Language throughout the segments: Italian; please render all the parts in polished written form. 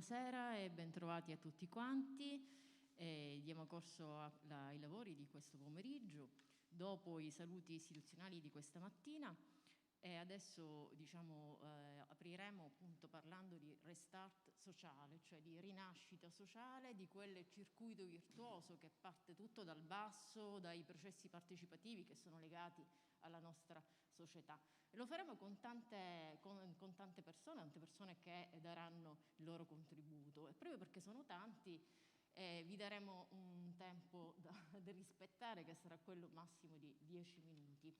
Buonasera e bentrovati a tutti quanti. Diamo corso ai lavori di questo pomeriggio, dopo i saluti istituzionali di questa mattina. E adesso apriremo appunto parlando di restart sociale, cioè di rinascita sociale, di quel circuito virtuoso che parte tutto dal basso, dai processi partecipativi che sono legati alla nostra società. E lo faremo con tante persone che daranno il loro contributo, e proprio perché sono tanti vi daremo un tempo da rispettare, che sarà quello massimo di 10 minuti.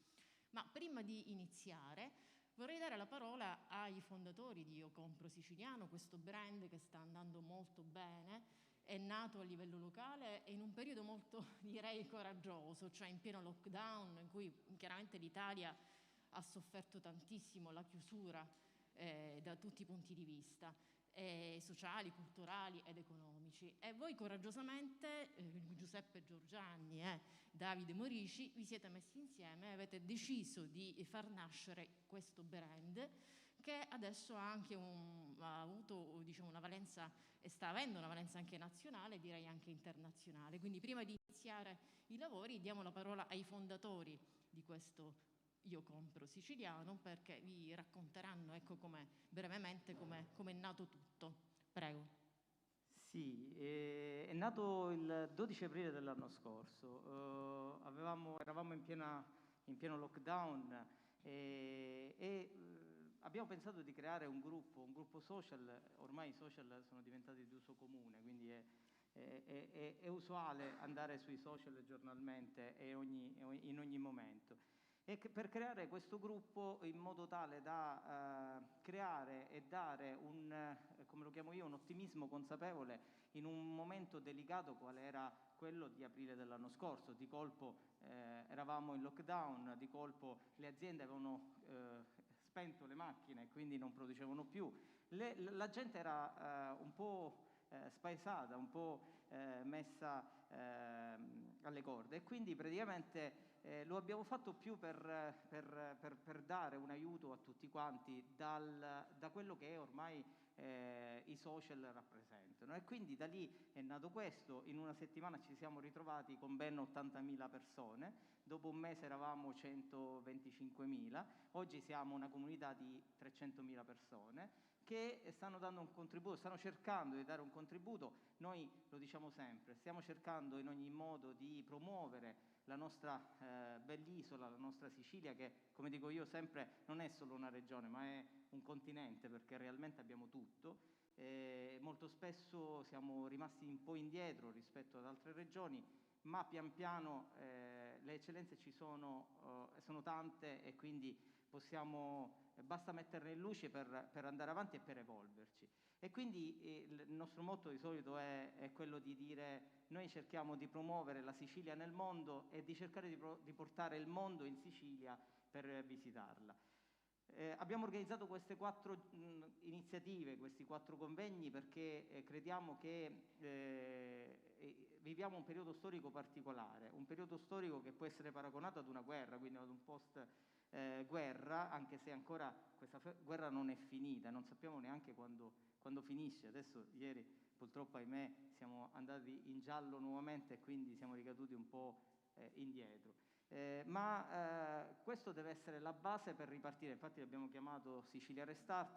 Ma prima di iniziare vorrei dare la parola ai fondatori di Io Compro Siciliano, questo brand che sta andando molto bene, è nato a livello locale e in un periodo molto, direi, coraggioso, cioè in pieno lockdown, in cui chiaramente l'Italia ha sofferto tantissimo la chiusura da tutti i punti di vista, sociali, culturali ed economici. E voi coraggiosamente, Giuseppe Giorgianni e Davide Morici, vi siete messi insieme e avete deciso di far nascere questo brand che adesso ha avuto una valenza e sta avendo una valenza anche nazionale, direi anche internazionale. Quindi prima di iniziare i lavori diamo la parola ai fondatori di questo Io Compro Siciliano, perché vi racconteranno brevemente come è nato tutto. Prego. Sì, è nato il 12 aprile dell'anno scorso. Eravamo in pieno lockdown e abbiamo pensato di creare un gruppo social. Ormai i social sono diventati di uso comune, quindi è usuale andare sui social giornalmente e in ogni momento. E per creare questo gruppo in modo tale da creare e dare come lo chiamo io, un ottimismo consapevole in un momento delicato quale era quello di aprile dell'anno scorso. Di colpo eravamo in lockdown, di colpo le aziende avevano spento le macchine e quindi non producevano più. La gente era un po' spaesata, un po' messa alle corde, e quindi praticamente lo abbiamo fatto più per dare un aiuto a tutti quanti da quello che ormai i social rappresentano. E quindi da lì è nato questo. In una settimana ci siamo ritrovati con ben 80.000 persone, dopo un mese eravamo 125.000, oggi siamo una comunità di 300.000 persone che stanno dando un contributo, stanno cercando di dare un contributo. Noi lo diciamo sempre, stiamo cercando in ogni modo di promuovere la nostra bell'isola, la nostra Sicilia, che, come dico io sempre, non è solo una regione, ma è un continente, perché realmente abbiamo tutto. Molto spesso siamo rimasti un po' indietro rispetto ad altre regioni, ma pian piano le eccellenze ci sono tante, e quindi basta metterle in luce per andare avanti e per evolverci. E quindi il nostro motto di solito è quello di dire: noi cerchiamo di promuovere la Sicilia nel mondo e di cercare di portare il mondo in Sicilia per visitarla. Abbiamo organizzato queste 4 iniziative, questi 4 convegni, perché crediamo che viviamo un periodo storico particolare, un periodo storico che può essere paragonato ad una guerra, quindi ad un post guerra, anche se ancora questa guerra non è finita, non sappiamo neanche quando finisce. Adesso, ieri, purtroppo, ahimè, siamo andati in giallo nuovamente e quindi siamo ricaduti un po' indietro. Ma questo deve essere la base per ripartire. Infatti l'abbiamo chiamato Sicilia Restart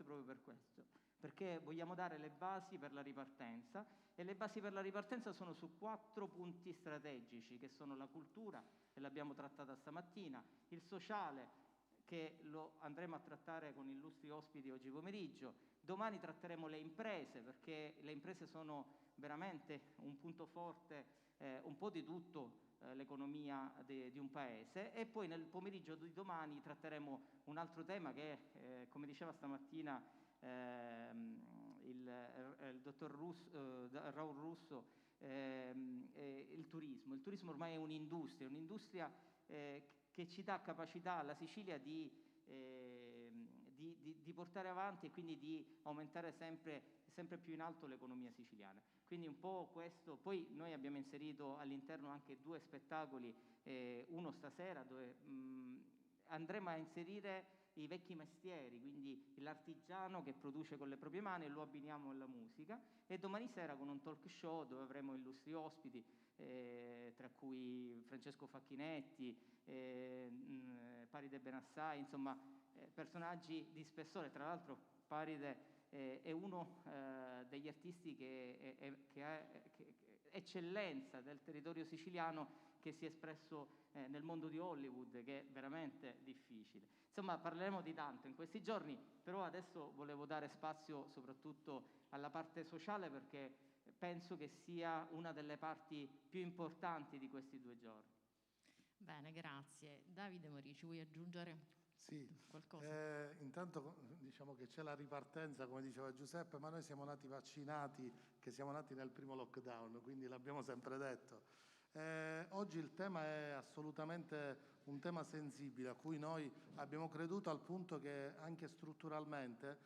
proprio per questo, perché vogliamo dare le basi per la ripartenza, e le basi per la ripartenza sono su 4 punti strategici, che sono la cultura, e l'abbiamo trattata stamattina, il sociale, che lo andremo a trattare con illustri ospiti oggi pomeriggio. Domani tratteremo le imprese, perché le imprese sono veramente un punto forte, un po' di tutto l'economia di un paese. E poi nel pomeriggio di domani tratteremo un altro tema che, come diceva stamattina il dottor Raul Russo, il turismo. Il turismo ormai è un'industria che ci dà capacità alla Sicilia di portare avanti e quindi di aumentare sempre più in alto l'economia siciliana. Quindi un po' questo. Poi noi abbiamo inserito all'interno anche 2 spettacoli, uno stasera dove andremo a inserire i vecchi mestieri, quindi l'artigiano che produce con le proprie mani, e lo abbiniamo alla musica. E domani sera con un talk show dove avremo illustri ospiti, tra cui Francesco Facchinetti, Paride Benassai, insomma personaggi di spessore. Tra l'altro Paride è uno degli artisti che ha eccellenza del territorio siciliano, che si è espresso nel mondo di Hollywood, che è veramente difficile. Insomma, parleremo di tanto in questi giorni, però adesso volevo dare spazio soprattutto alla parte sociale, perché penso che sia una delle parti più importanti di questi 2 giorni. Bene, grazie. Davide Morici, vuoi aggiungere Sì, qualcosa? intanto diciamo che c'è la ripartenza, come diceva Giuseppe, ma noi siamo nati vaccinati, che siamo nati nel primo lockdown, quindi l'abbiamo sempre detto. Oggi il tema è assolutamente un tema sensibile, a cui noi abbiamo creduto al punto che anche strutturalmente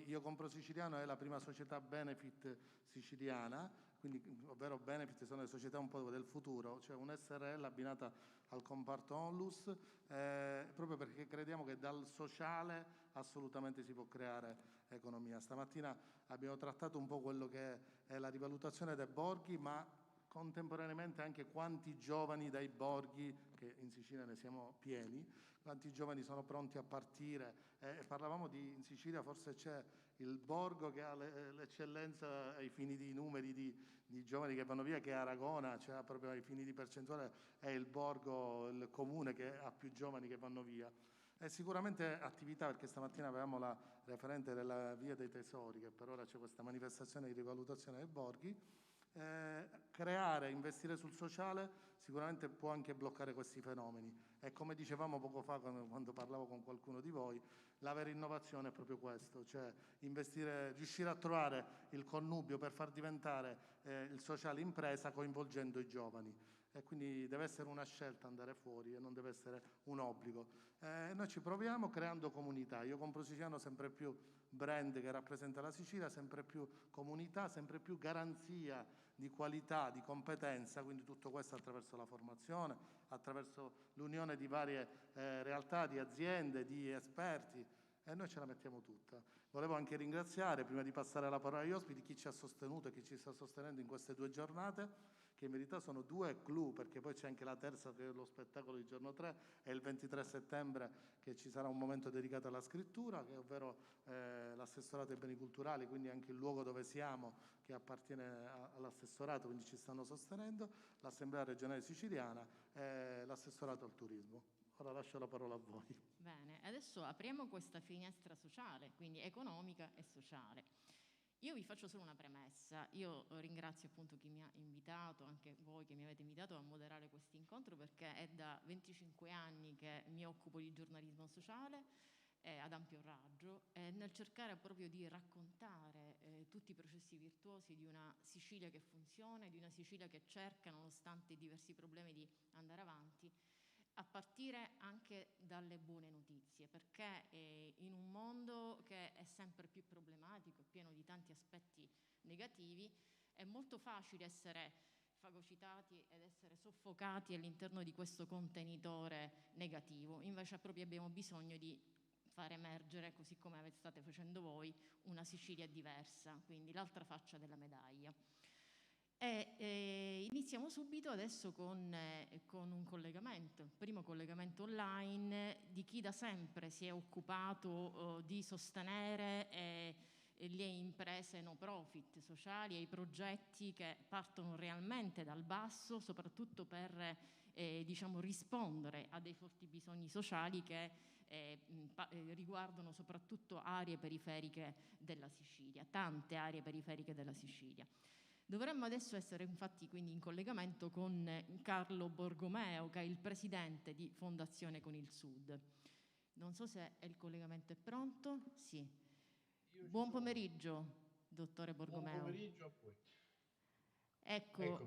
Io Compro Siciliano è la prima società benefit siciliana, quindi, ovvero benefit sono le società un po' del futuro, cioè un SRL abbinata al comparto onlus, proprio perché crediamo che dal sociale assolutamente si può creare economia. Stamattina abbiamo trattato un po' quello che è la rivalutazione dei borghi, ma contemporaneamente anche quanti giovani dai borghi, che in Sicilia ne siamo pieni, quanti giovani sono pronti a partire. Parlavamo in Sicilia forse c'è il borgo che ha l'eccellenza ai fini di numeri di giovani che vanno via, che è Aragona, cioè proprio ai fini di percentuale è il borgo, il comune che ha più giovani che vanno via. E sicuramente attività, perché stamattina avevamo la referente della Via dei Tesori, che per ora c'è questa manifestazione di rivalutazione dei borghi. Creare, investire sul sociale sicuramente può anche bloccare questi fenomeni, e come dicevamo poco fa quando parlavo con qualcuno di voi, la vera innovazione è proprio questo, cioè investire, riuscire a trovare il connubio per far diventare il sociale impresa coinvolgendo i giovani, e quindi deve essere una scelta andare fuori e non deve essere un obbligo. Noi ci proviamo creando comunità. Io Compro Siciliano sempre più brand che rappresenta la Sicilia, sempre più comunità, sempre più garanzia di qualità, di competenza, quindi tutto questo attraverso la formazione, attraverso l'unione di varie realtà, di aziende, di esperti, e noi ce la mettiamo tutta. Volevo anche ringraziare, prima di passare la parola agli ospiti, chi ci ha sostenuto e chi ci sta sostenendo in queste 2 giornate, che in verità sono 2 clou, perché poi c'è anche la terza, che è lo spettacolo di giorno 3, e il 23 settembre che ci sarà un momento dedicato alla scrittura, che è ovvero l'assessorato ai beni culturali, quindi anche il luogo dove siamo, che appartiene all'assessorato, quindi ci stanno sostenendo, l'Assemblea regionale siciliana e l'assessorato al turismo. Ora lascio la parola a voi. Bene, adesso apriamo questa finestra sociale, quindi economica e sociale. Io vi faccio solo una premessa. Io ringrazio appunto chi mi ha invitato, anche voi che mi avete invitato a moderare questo incontro, perché è da 25 anni che mi occupo di giornalismo sociale ad ampio raggio, nel cercare proprio di raccontare tutti i processi virtuosi di una Sicilia che funziona, di una Sicilia che cerca, nonostante i diversi problemi, di andare avanti, a partire anche dalle buone notizie, perché in un mondo che è sempre più problematico e pieno di tanti aspetti negativi, è molto facile essere fagocitati ed essere soffocati all'interno di questo contenitore negativo. Invece proprio abbiamo bisogno di far emergere, così come state facendo voi, una Sicilia diversa, quindi l'altra faccia della medaglia. Iniziamo subito adesso con un collegamento, il primo collegamento online di chi da sempre si è occupato di sostenere le imprese no profit sociali e i progetti che partono realmente dal basso, soprattutto per rispondere a dei forti bisogni sociali che riguardano soprattutto aree periferiche della Sicilia, tante aree periferiche della Sicilia. Dovremmo adesso essere infatti quindi in collegamento con Carlo Borgomeo, che è il presidente di Fondazione con il Sud. Non so se il collegamento è pronto. Sì. Buon pomeriggio, dottore Borgomeo. Buon pomeriggio a voi. Ecco,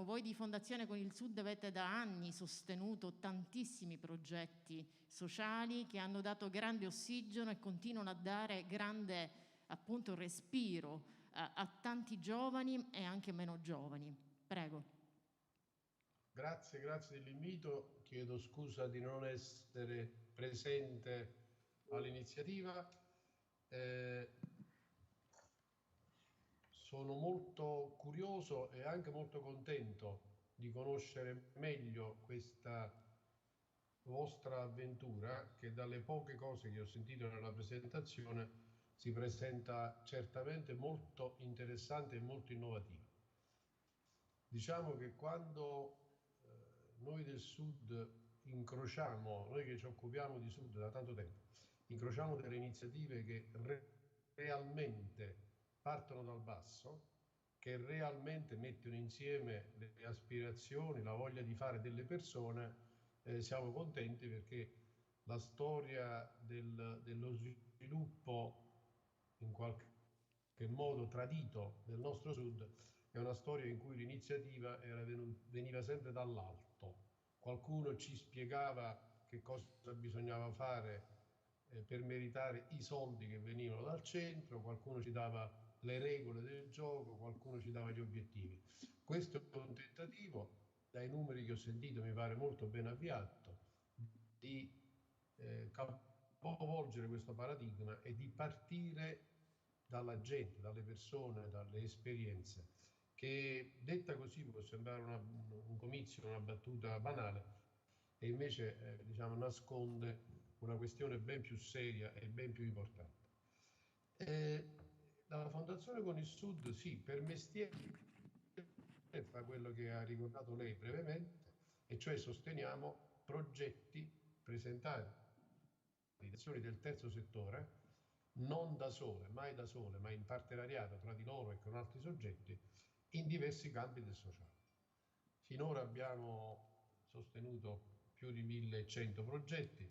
voi di Fondazione con il Sud avete da anni sostenuto tantissimi progetti sociali che hanno dato grande ossigeno e continuano a dare grande appunto respiro a tanti giovani e anche meno giovani. Prego. Grazie dell'invito. Chiedo scusa di non essere presente all'iniziativa. Sono molto curioso e anche molto contento di conoscere meglio questa vostra avventura, che dalle poche cose che ho sentito nella presentazione si presenta certamente molto interessante e molto innovativa. Diciamo che quando noi del Sud incrociamo, noi che ci occupiamo di Sud da tanto tempo, incrociamo delle iniziative che realmente partono dal basso, che realmente mettono insieme le aspirazioni, la voglia di fare delle persone, siamo contenti, perché la storia dello sviluppo in qualche modo tradito del nostro Sud è una storia in cui l'iniziativa veniva sempre dall'alto. Qualcuno ci spiegava che cosa bisognava fare per meritare i soldi che venivano dal centro, qualcuno ci dava le regole del gioco, qualcuno ci dava gli obiettivi. Questo è un tentativo, dai numeri che ho sentito mi pare molto ben avviato, di capovolgere questo paradigma e di partire dalla gente, dalle persone, dalle esperienze, che detta così può sembrare un comizio, una battuta banale, e invece diciamo, nasconde una questione ben più seria e ben più importante. La Fondazione Con il Sud, sì, per mestiere fa quello che ha ricordato lei brevemente, e cioè sosteniamo progetti presentati da azioni del terzo settore, non da sole, mai da sole, ma in partenariato tra di loro e con altri soggetti, in diversi campi del sociale. Finora abbiamo sostenuto più di 1100 progetti,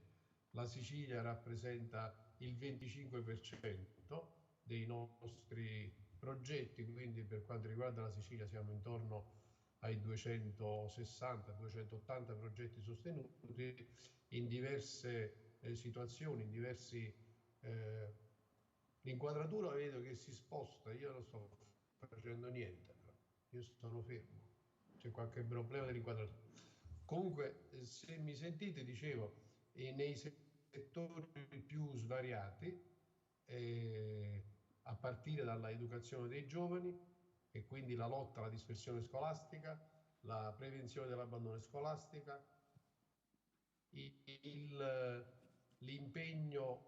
la Sicilia rappresenta il 25% dei nostri progetti, quindi per quanto riguarda la Sicilia siamo intorno ai 260-280 progetti sostenuti in diverse situazioni, in diversi... l'inquadratura vedo che si sposta, io non sto facendo niente, però. Io sono fermo, c'è qualche problema dell'inquadratura. Comunque, se mi sentite, dicevo, nei settori più svariati, a partire dalla educazione dei giovani, e quindi la lotta alla dispersione scolastica, la prevenzione dell'abbandono scolastico, l'impegno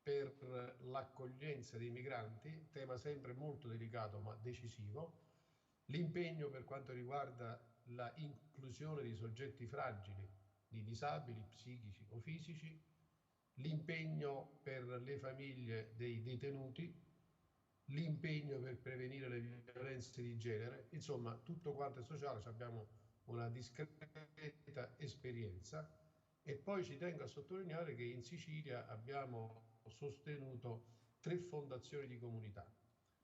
per l'accoglienza dei migranti, tema sempre molto delicato ma decisivo, l'impegno per quanto riguarda la inclusione di soggetti fragili, di disabili psichici o fisici, l'impegno per le famiglie dei detenuti, l'impegno per prevenire le violenze di genere, insomma tutto quanto è sociale, abbiamo una discreta esperienza. E poi ci tengo a sottolineare che in Sicilia abbiamo sostenuto 3 fondazioni di comunità.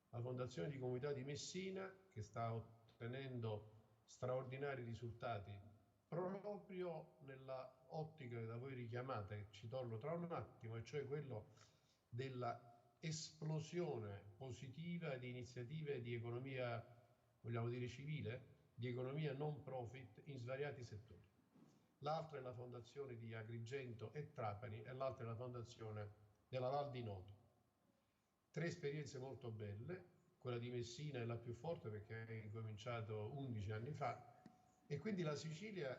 La Fondazione di Comunità di Messina, che sta ottenendo straordinari risultati proprio nella ottica da voi richiamata, che ci torno tra un attimo, e cioè quello della esplosione positiva di iniziative di economia, vogliamo dire civile, di economia non profit in svariati settori. L'altra è la fondazione di Agrigento e Trapani, e l'altra è la fondazione della Val di Noto. 3 esperienze molto belle, quella di Messina è la più forte perché è incominciato 11 anni fa, e quindi la Sicilia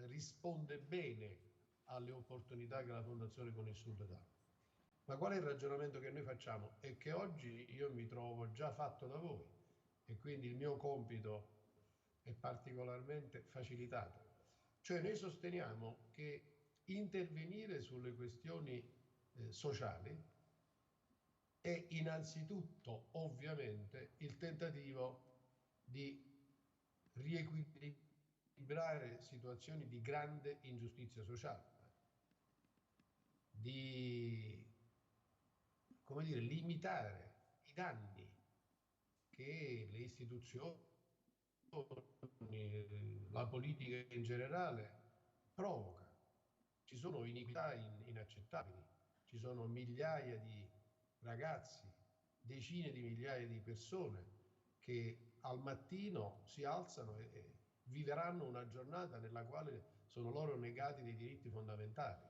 risponde bene alle opportunità che la Fondazione Con il Sud dà. Ma qual è il ragionamento che noi facciamo? È che oggi io mi trovo già fatto da voi, e quindi il mio compito è particolarmente facilitato. Cioè noi sosteniamo che intervenire sulle questioni sociali è innanzitutto, ovviamente, il tentativo di riequilibrare situazioni di grande ingiustizia sociale, di, come dire, limitare i danni che le istituzioni, la politica in generale provoca. Ci sono iniquità inaccettabili, ci sono migliaia di ragazzi, decine di migliaia di persone che al mattino si alzano e viveranno una giornata nella quale sono loro negati dei diritti fondamentali.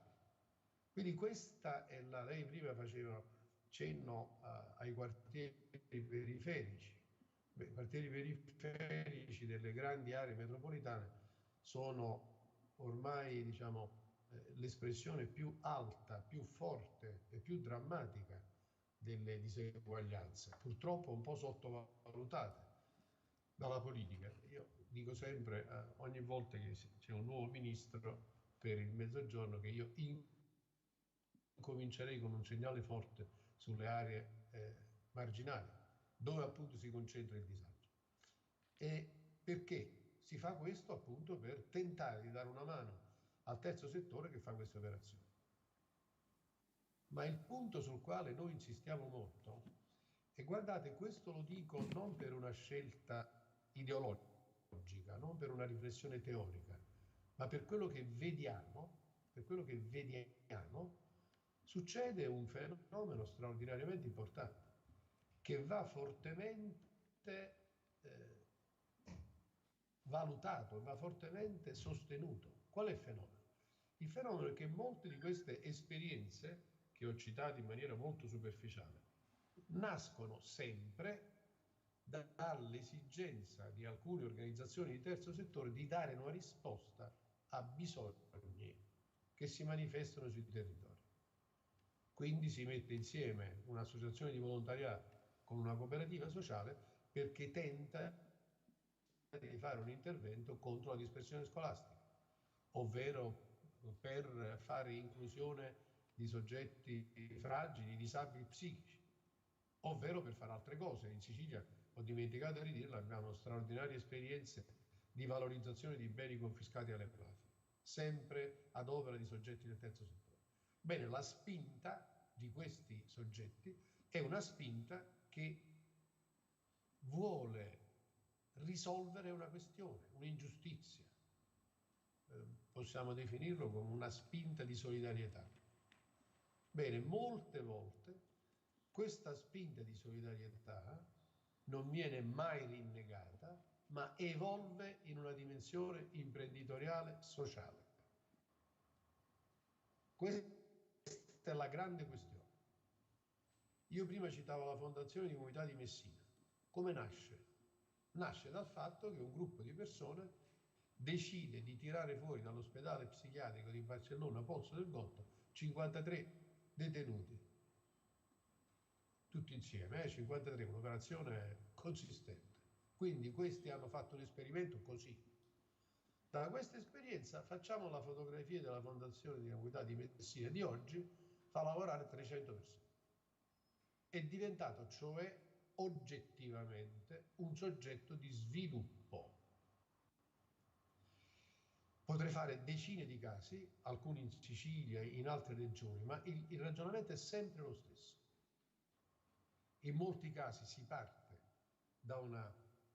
Quindi questa è lei prima faceva cenno ai quartieri periferici. Beh, i quartieri periferici delle grandi aree metropolitane sono ormai, diciamo, l'espressione più alta, più forte e più drammatica delle diseguaglianze, purtroppo un po' sottovalutate dalla politica. Io dico sempre, ogni volta che c'è un nuovo ministro per il Mezzogiorno, che io incomincerei con un segnale forte sulle aree marginali, dove appunto si concentra il disagio. E perché si fa questo? Appunto per tentare di dare una mano al terzo settore che fa queste operazioni. Ma il punto sul quale noi insistiamo molto, e guardate, questo lo dico non per una scelta ideologica, non per una riflessione teorica, ma per quello che vediamo, succede un fenomeno straordinariamente importante che va fortemente valutato, va fortemente sostenuto. Qual è il fenomeno? Il fenomeno è che molte di queste esperienze, che ho citato in maniera molto superficiale, nascono sempre dall'esigenza di alcune organizzazioni di terzo settore di dare una risposta a bisogni che si manifestano sui territori. Quindi si mette insieme un'associazione di volontariato con una cooperativa sociale perché tenta di fare un intervento contro la dispersione scolastica, ovvero per fare inclusione di soggetti fragili, disabili psichici, ovvero per fare altre cose. In Sicilia, ho dimenticato di dirlo, abbiamo straordinarie esperienze di valorizzazione di beni confiscati alle mafie, sempre ad opera di soggetti del terzo settore. Bene, la spinta di questi soggetti è una spinta che vuole risolvere una questione, un'ingiustizia. Possiamo definirlo come una spinta di solidarietà. Bene, molte volte questa spinta di solidarietà non viene mai rinnegata, ma evolve in una dimensione imprenditoriale sociale. Questa è la grande questione. Io prima citavo la Fondazione di Comunità di Messina. Come nasce? Nasce dal fatto che un gruppo di persone decide di tirare fuori dall'ospedale psichiatrico di Barcellona Pozzo del Gotto 53 detenuti, tutti insieme, 53, un'operazione consistente. Quindi questi hanno fatto un esperimento così. Da questa esperienza facciamo la fotografia della Fondazione di Comunità di Messina di oggi, fa lavorare 300 persone. È diventato cioè oggettivamente un soggetto di sviluppo. Potrei fare decine di casi, alcuni in Sicilia, in altre regioni, ma il ragionamento è sempre lo stesso. In molti casi si parte da una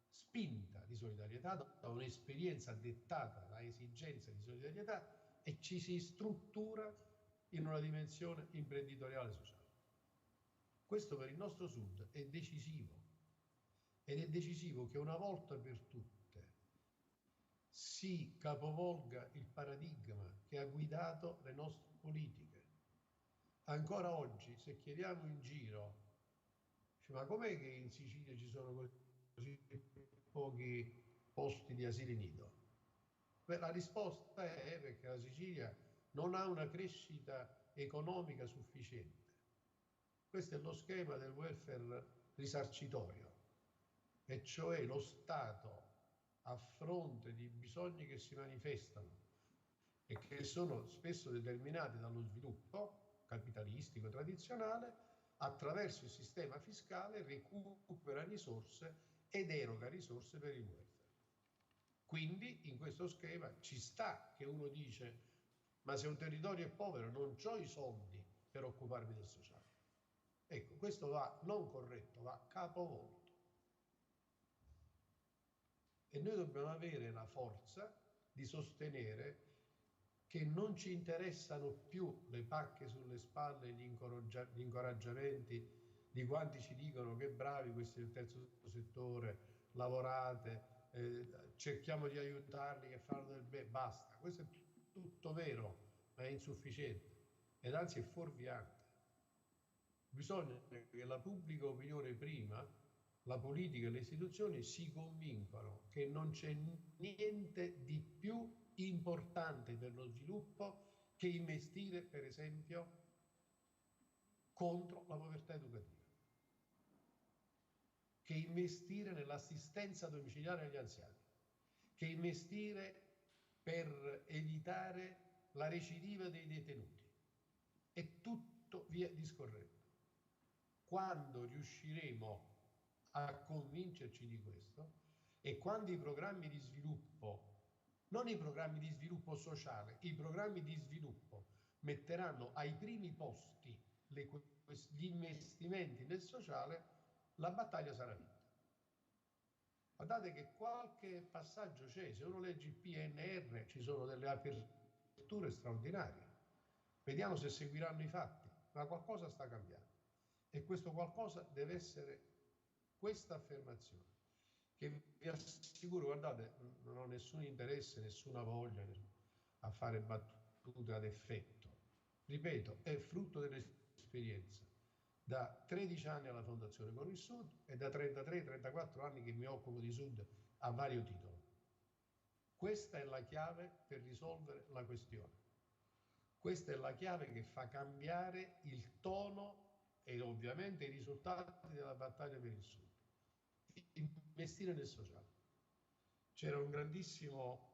spinta di solidarietà, da un'esperienza dettata da esigenze di solidarietà e ci si struttura in una dimensione imprenditoriale e sociale. Questo per il nostro Sud è decisivo, ed è decisivo che una volta per tutte si capovolga il paradigma che ha guidato le nostre politiche. Ancora oggi, se chiediamo in giro, ma com'è che in Sicilia ci sono così pochi posti di asili nido? Beh, la risposta è perché la Sicilia non ha una crescita economica sufficiente. Questo è lo schema del welfare risarcitorio, e cioè lo Stato, a fronte di bisogni che si manifestano e che sono spesso determinati dallo sviluppo capitalistico tradizionale, attraverso il sistema fiscale recupera risorse ed eroga risorse per il welfare. Quindi in questo schema ci sta che uno dice: ma se un territorio è povero non ho i soldi per occuparmi del sociale. Ecco, questo va non corretto, va capovolto. E noi dobbiamo avere la forza di sostenere che non ci interessano più le pacche sulle spalle, gli incoraggiamenti di quanti ci dicono che bravi questi del terzo settore, lavorate, cerchiamo di aiutarli, che fanno del bene, basta. Questo tutto vero, ma è insufficiente ed anzi è fuorviante. Bisogna che la pubblica opinione prima, la politica e le istituzioni si convincano che non c'è niente di più importante per lo sviluppo che investire, per esempio, contro la povertà educativa, che investire nell'assistenza domiciliare agli anziani, che investire per evitare la recidiva dei detenuti e tutto via discorrendo. Quando riusciremo a convincerci di questo e quando i programmi di sviluppo, non i programmi di sviluppo sociale, i programmi di sviluppo metteranno ai primi posti gli investimenti nel sociale, la battaglia sarà vinta. Guardate che qualche passaggio c'è, se uno legge il PNR ci sono delle aperture straordinarie. Vediamo se seguiranno i fatti, ma qualcosa sta cambiando. E questo qualcosa deve essere questa affermazione, che vi assicuro, guardate, non ho nessun interesse, nessuna voglia a fare battute ad effetto. Ripeto, è frutto dell'esperienza. Da 13 anni alla Fondazione Con il Sud e da 33-34 anni che mi occupo di Sud a vario titolo. Questa è la chiave per risolvere la questione. Questa è la chiave che fa cambiare il tono e ovviamente i risultati della battaglia per il Sud. Investire nel sociale. C'era un grandissimo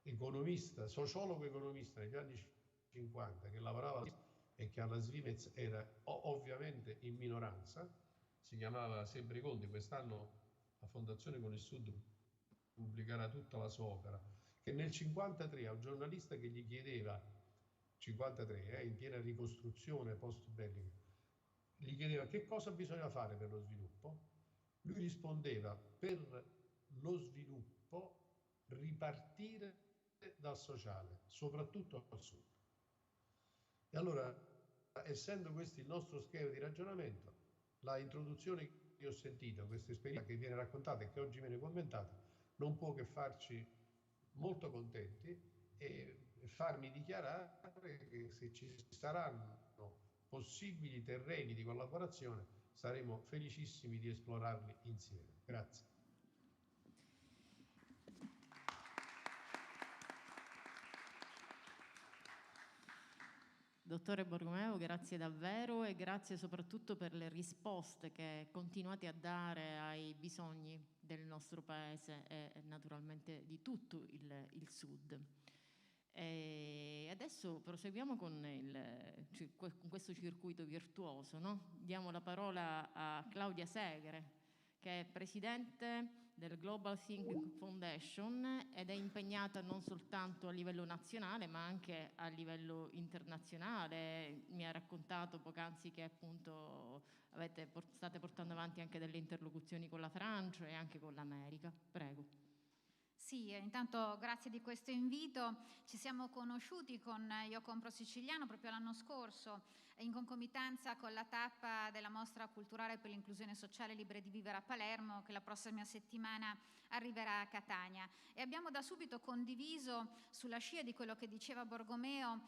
economista, sociologo economista negli anni 50 che lavorava e che alla Svimez era ovviamente in minoranza, si chiamava Sebregondi. Quest'anno la Fondazione Con il Sud pubblicherà tutta la sua opera, che nel 53 a un giornalista che gli chiedeva, 53, in piena ricostruzione post-bellica, gli chiedeva che cosa bisogna fare per lo sviluppo, lui rispondeva: per lo sviluppo ripartire dal sociale, soprattutto al sud. E allora, essendo questo il nostro schema di ragionamento, la introduzione che ho sentito, questa esperienza che viene raccontata e che oggi viene commentata, non può che farci molto contenti e farmi dichiarare che se ci saranno possibili terreni di collaborazione saremo felicissimi di esplorarli insieme. Grazie. Dottore Borromeo, grazie davvero e grazie soprattutto per le risposte che continuate a dare ai bisogni del nostro Paese e naturalmente di tutto il Sud. E adesso proseguiamo con questo circuito virtuoso, no? Diamo la parola a Claudia Segre, che è presidente del Global Thinking Foundation ed è impegnata non soltanto a livello nazionale ma anche a livello internazionale. Mi ha raccontato poc'anzi che appunto state portando avanti anche delle interlocuzioni con la Francia e anche con l'America. Prego. Sì, intanto grazie di questo invito. Ci siamo conosciuti con Io Compro Siciliano proprio l'anno scorso, in concomitanza con la tappa della Mostra Culturale per l'Inclusione Sociale Libre di Vivere a Palermo, che la prossima settimana arriverà a Catania. E abbiamo da subito condiviso, sulla scia di quello che diceva Borromeo,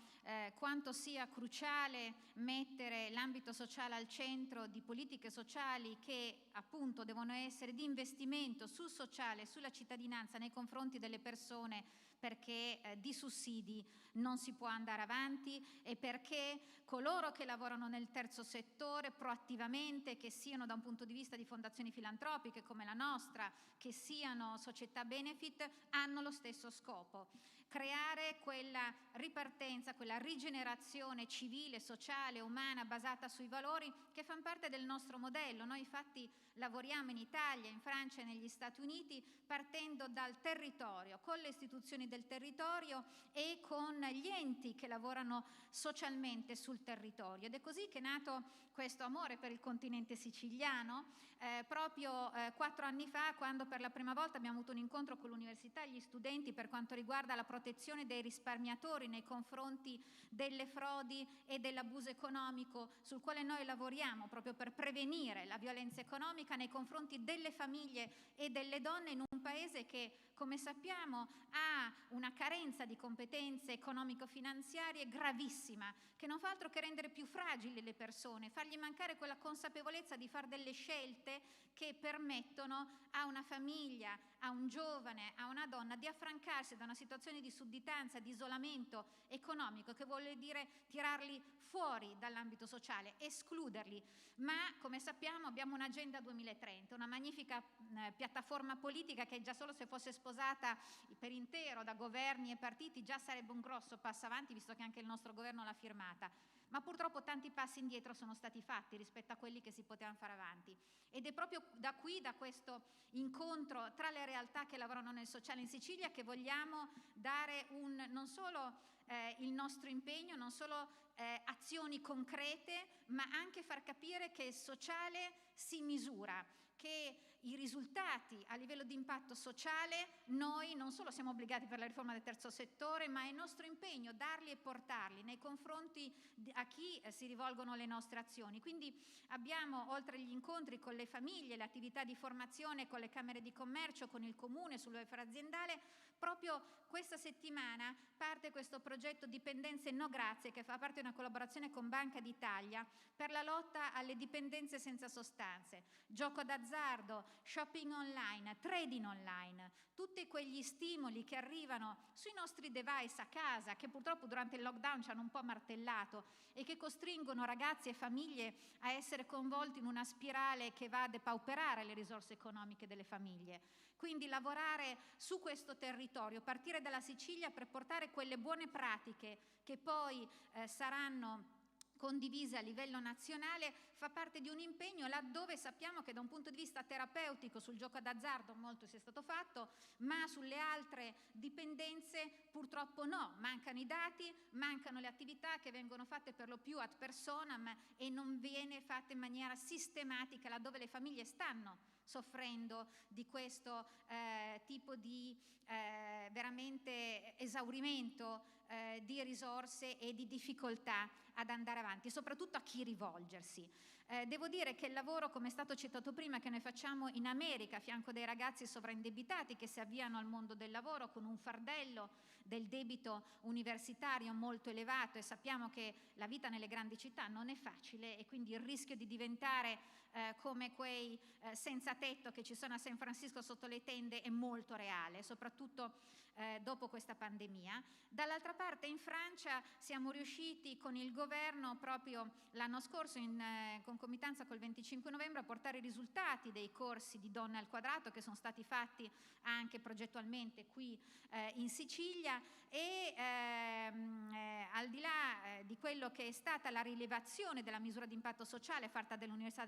quanto sia cruciale mettere l'ambito sociale al centro di politiche sociali che appunto devono essere di investimento sul sociale, sulla cittadinanza nei confronti delle persone, perché di sussidi non si può andare avanti e perché coloro che lavorano nel terzo settore proattivamente, che siano da un punto di vista di fondazioni filantropiche come la nostra, che siano società benefit, hanno lo stesso scopo: creare quella ripartenza, quella rigenerazione civile, sociale, umana, basata sui valori che fanno parte del nostro modello. Noi infatti lavoriamo in Italia, in Francia e negli Stati Uniti partendo dal territorio, con le istituzioni del territorio e con gli enti che lavorano socialmente sul territorio. Ed è così che è nato questo amore per il continente siciliano, proprio 4 anni fa, quando per la prima volta abbiamo avuto un incontro con l'università e gli studenti per quanto riguarda la protezione protezione dei risparmiatori nei confronti delle frodi e dell'abuso economico, sul quale noi lavoriamo proprio per prevenire la violenza economica nei confronti delle famiglie e delle donne in un paese che, come sappiamo, ha una carenza di competenze economico-finanziarie gravissima, che non fa altro che rendere più fragili le persone, fargli mancare quella consapevolezza di fare delle scelte che permettono a una famiglia, a un giovane, a una donna di affrancarsi da una situazione di sudditanza, di isolamento economico, che vuole dire tirarli fuori dall'ambito sociale, escluderli. Ma, come sappiamo, abbiamo un'agenda 2030, una magnifica piattaforma politica che già solo se fosse sposata per intero da governi e partiti già sarebbe un grosso passo avanti, visto che anche il nostro governo l'ha firmata. Ma purtroppo tanti passi indietro sono stati fatti rispetto a quelli che si potevano fare avanti. Ed è proprio da qui, da questo incontro tra le realtà che lavorano nel sociale in Sicilia, che vogliamo dare non solo il nostro impegno, non solo azioni concrete, ma anche far capire che il sociale si misura, che i risultati a livello di impatto sociale noi non solo siamo obbligati per la riforma del terzo settore, ma è il nostro impegno darli e portarli nei confronti a chi si rivolgono le nostre azioni. Quindi abbiamo, oltre agli incontri con le famiglie, le attività di formazione con le camere di commercio, con il comune sul welfare aziendale, proprio questa settimana parte questo progetto Dipendenze No Grazie, che fa parte di una collaborazione con Banca d'Italia per la lotta alle dipendenze senza sostanze, gioco d'azzardo, shopping online, trading online, tutti quegli stimoli che arrivano sui nostri device a casa, che purtroppo durante il lockdown ci hanno un po' martellato e che costringono ragazzi e famiglie a essere coinvolti in una spirale che va a depauperare le risorse economiche delle famiglie. Quindi lavorare su questo territorio, partire dalla Sicilia per portare quelle buone pratiche che poi saranno condivise a livello nazionale, fa parte di un impegno laddove sappiamo che da un punto di vista terapeutico sul gioco d'azzardo molto sia stato fatto, ma sulle altre dipendenze purtroppo no, mancano i dati, mancano le attività che vengono fatte per lo più ad personam e non viene fatta in maniera sistematica laddove le famiglie stanno soffrendo di questo tipo di veramente esaurimento di risorse e di difficoltà ad andare avanti, soprattutto a chi rivolgersi. Devo dire che il lavoro, come è stato citato prima, che noi facciamo in America a fianco dei ragazzi sovraindebitati che si avviano al mondo del lavoro con un fardello del debito universitario molto elevato, e sappiamo che la vita nelle grandi città non è facile e quindi il rischio di diventare come quei senza tetto che ci sono a San Francisco sotto le tende è molto reale, soprattutto dopo questa pandemia. Dall'altra parte in Francia siamo riusciti con il governo proprio l'anno scorso in concomitanza col 25 novembre a portare i risultati dei corsi di Donne al Quadrato che sono stati fatti anche progettualmente qui in Sicilia e al di là di quello che è stata la rilevazione della misura di impatto sociale fatta dall'Università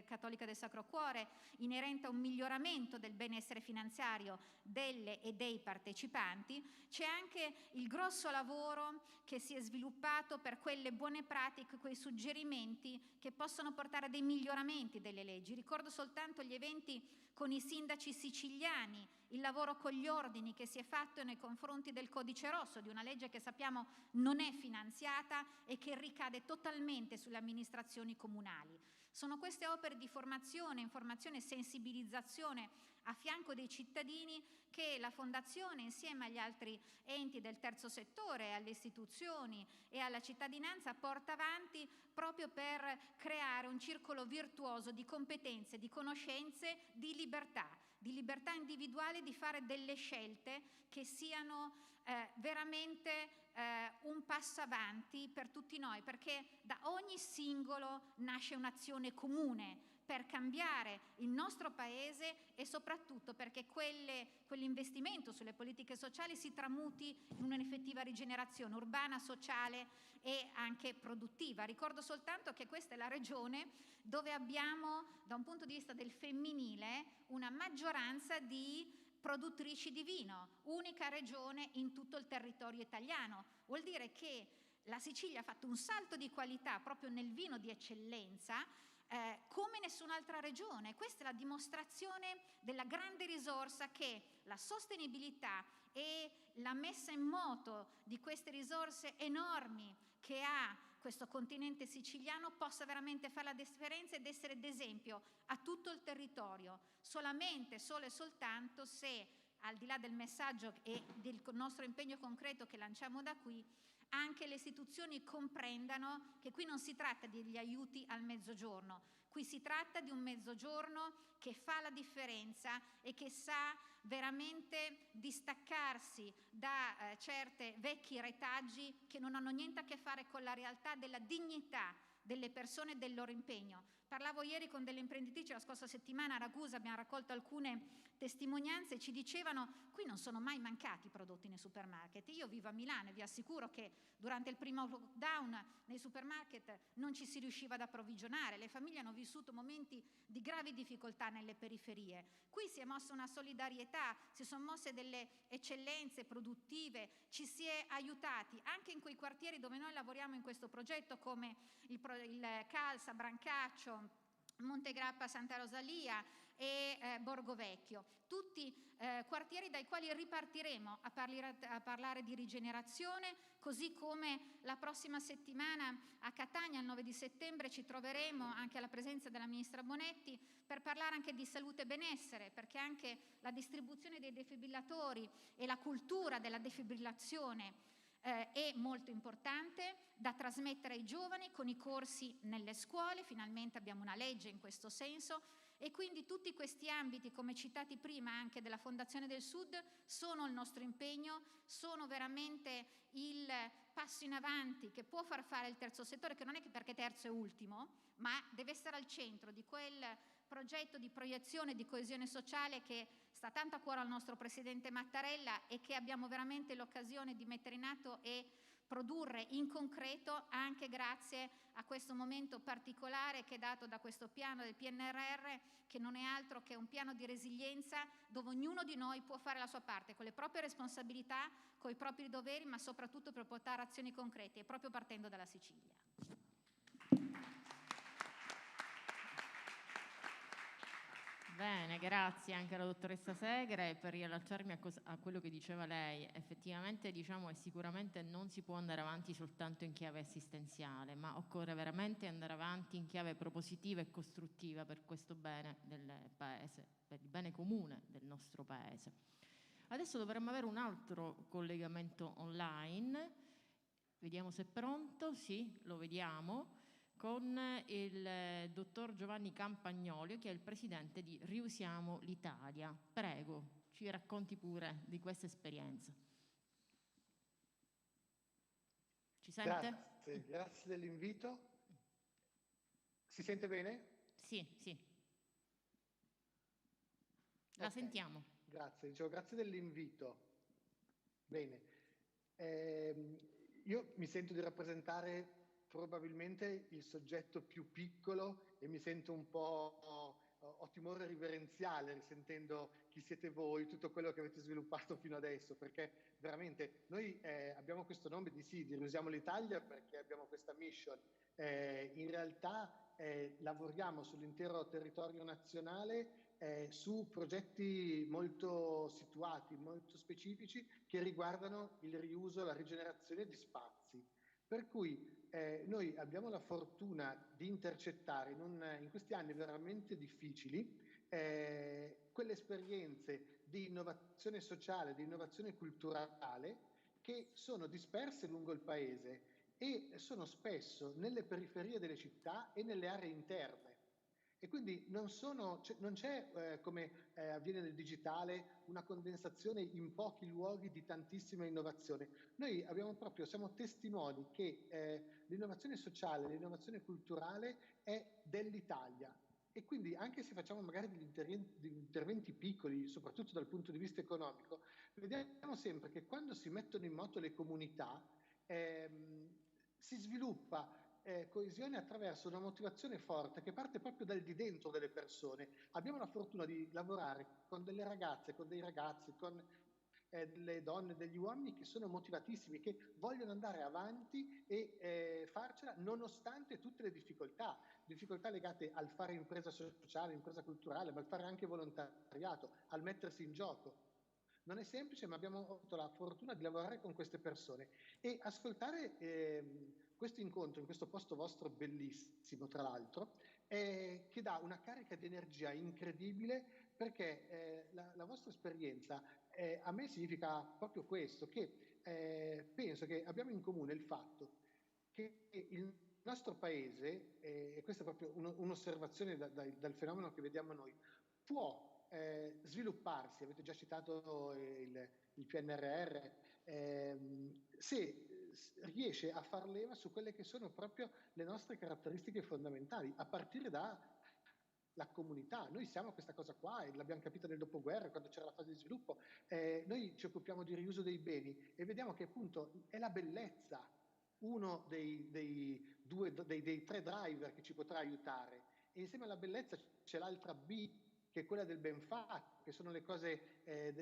Cattolica del Sacro Cuore inerente a un miglioramento del benessere finanziario delle e dei partecipanti, c'è anche il grosso lavoro che si è sviluppato per quelle buone pratiche, quei suggerimenti che possono portare a dei miglioramenti delle leggi. Ricordo soltanto gli eventi con i sindaci siciliani, il lavoro con gli ordini che si è fatto nei confronti del codice rosso, di una legge che sappiamo non è finanziata e che ricade totalmente sulle amministrazioni comunali. Sono queste opere di formazione, informazione e sensibilizzazione a fianco dei cittadini che la Fondazione, insieme agli altri enti del terzo settore, alle istituzioni e alla cittadinanza, porta avanti proprio per creare un circolo virtuoso di competenze, di conoscenze, di libertà individuale di fare delle scelte che siano veramente un passo avanti per tutti noi, perché da ogni singolo nasce un'azione comune per cambiare il nostro paese e soprattutto perché quell'investimento sulle politiche sociali si tramuti in un'effettiva rigenerazione urbana, sociale e anche produttiva. Ricordo soltanto che questa è la regione dove abbiamo, da un punto di vista del femminile, una maggioranza di produttrici di vino, unica regione in tutto il territorio italiano. Vuol dire che la Sicilia ha fatto un salto di qualità proprio nel vino di eccellenza, come nessun'altra regione. Questa è la dimostrazione della grande risorsa che la sostenibilità e la messa in moto di queste risorse enormi che ha questo continente siciliano possa veramente fare la differenza ed essere d'esempio a tutto il territorio, solo e soltanto se, al di là del messaggio e del nostro impegno concreto che lanciamo da qui, anche le istituzioni comprendano che qui non si tratta degli aiuti al mezzogiorno, qui si tratta di un mezzogiorno che fa la differenza e che sa veramente distaccarsi da certe vecchi retaggi che non hanno niente a che fare con la realtà della dignità delle persone e del loro impegno. Parlavo ieri con delle imprenditrici, la scorsa settimana a Ragusa abbiamo raccolto alcune testimonianze e ci dicevano: qui non sono mai mancati prodotti nei supermarket. Io vivo a Milano e vi assicuro che durante il primo lockdown nei supermarket non ci si riusciva ad approvvigionare, le famiglie hanno vissuto momenti di gravi difficoltà nelle periferie. Qui si è mossa una solidarietà, si sono mosse delle eccellenze produttive, ci si è aiutati anche in quei quartieri dove noi lavoriamo in questo progetto, come il Calza, Brancaccio, Montegrappa, Santa Rosalia e Borgovecchio, tutti quartieri dai quali ripartiremo a parlare di rigenerazione, così come la prossima settimana a Catania, il 9 di settembre, ci troveremo anche alla presenza della ministra Bonetti per parlare anche di salute e benessere, perché anche la distribuzione dei defibrillatori e la cultura della defibrillazione è molto importante da trasmettere ai giovani con i corsi nelle scuole. Finalmente abbiamo una legge in questo senso e quindi tutti questi ambiti, come citati prima anche della Fondazione del Sud, sono il nostro impegno, sono veramente il passo in avanti che può far fare il terzo settore, che non è che perché terzo è ultimo, ma deve essere al centro di quel progetto di proiezione di coesione sociale che sta tanto a cuore al nostro Presidente Mattarella e che abbiamo veramente l'occasione di mettere in atto e produrre in concreto anche grazie a questo momento particolare che è dato da questo piano del PNRR, che non è altro che un piano di resilienza dove ognuno di noi può fare la sua parte con le proprie responsabilità, con i propri doveri, ma soprattutto per portare azioni concrete, e proprio partendo dalla Sicilia. Bene, grazie anche alla dottoressa Segre. Per riallacciarmi a quello che diceva lei, effettivamente è sicuramente non si può andare avanti soltanto in chiave assistenziale, ma occorre veramente andare avanti in chiave propositiva e costruttiva per questo bene del Paese, per il bene comune del nostro Paese. Adesso dovremmo avere un altro collegamento online, vediamo se è pronto, sì, lo vediamo, con il dottor Giovanni Campagnoli, che è il presidente di Riusiamo l'Italia. Prego, ci racconti pure di questa esperienza. Ci sente? Grazie dell'invito. Si sente bene? Sì, sì. La sentiamo. Grazie, grazie dell'invito. Bene. Io mi sento di rappresentare probabilmente il soggetto più piccolo e mi sento un po', ho timore riverenziale risentendo chi siete voi, tutto quello che avete sviluppato fino adesso, perché veramente noi abbiamo questo nome di Riusiamo l'Italia perché abbiamo questa mission. In realtà lavoriamo sull'intero territorio nazionale su progetti molto situati, molto specifici che riguardano il riuso, la rigenerazione di spazi. Per cui noi abbiamo la fortuna di intercettare in questi anni veramente difficili quelle esperienze di innovazione sociale, di innovazione culturale che sono disperse lungo il paese e sono spesso nelle periferie delle città e nelle aree interne. E quindi non c'è, come avviene nel digitale, una condensazione in pochi luoghi di tantissima innovazione. Noi siamo testimoni che l'innovazione sociale, l'innovazione culturale è dell'Italia. E quindi anche se facciamo magari degli interventi piccoli, soprattutto dal punto di vista economico, vediamo sempre che quando si mettono in moto le comunità si sviluppa coesione attraverso una motivazione forte che parte proprio dal di dentro delle persone. Abbiamo la fortuna di lavorare con delle ragazze, con dei ragazzi, con delle donne, degli uomini che sono motivatissimi, che vogliono andare avanti e farcela nonostante tutte le difficoltà legate al fare impresa sociale, impresa culturale, ma al fare anche volontariato, al mettersi in gioco. Non è semplice, ma abbiamo avuto la fortuna di lavorare con queste persone e ascoltare questo incontro in questo posto vostro bellissimo, tra l'altro, che dà una carica di energia incredibile, perché la vostra esperienza a me significa proprio questo, che penso che abbiamo in comune il fatto che il nostro paese, e questa è proprio un'osservazione dal fenomeno che vediamo noi, può svilupparsi, avete già citato il PNRR, se riesce a far leva su quelle che sono proprio le nostre caratteristiche fondamentali, a partire da la comunità. Noi siamo questa cosa qua e l'abbiamo capita nel dopoguerra, quando c'era la fase di sviluppo. Noi ci occupiamo di riuso dei beni e vediamo che appunto è la bellezza uno dei tre driver che ci potrà aiutare, e insieme alla bellezza c'è l'altra B, che è quella del ben fatto, che sono le cose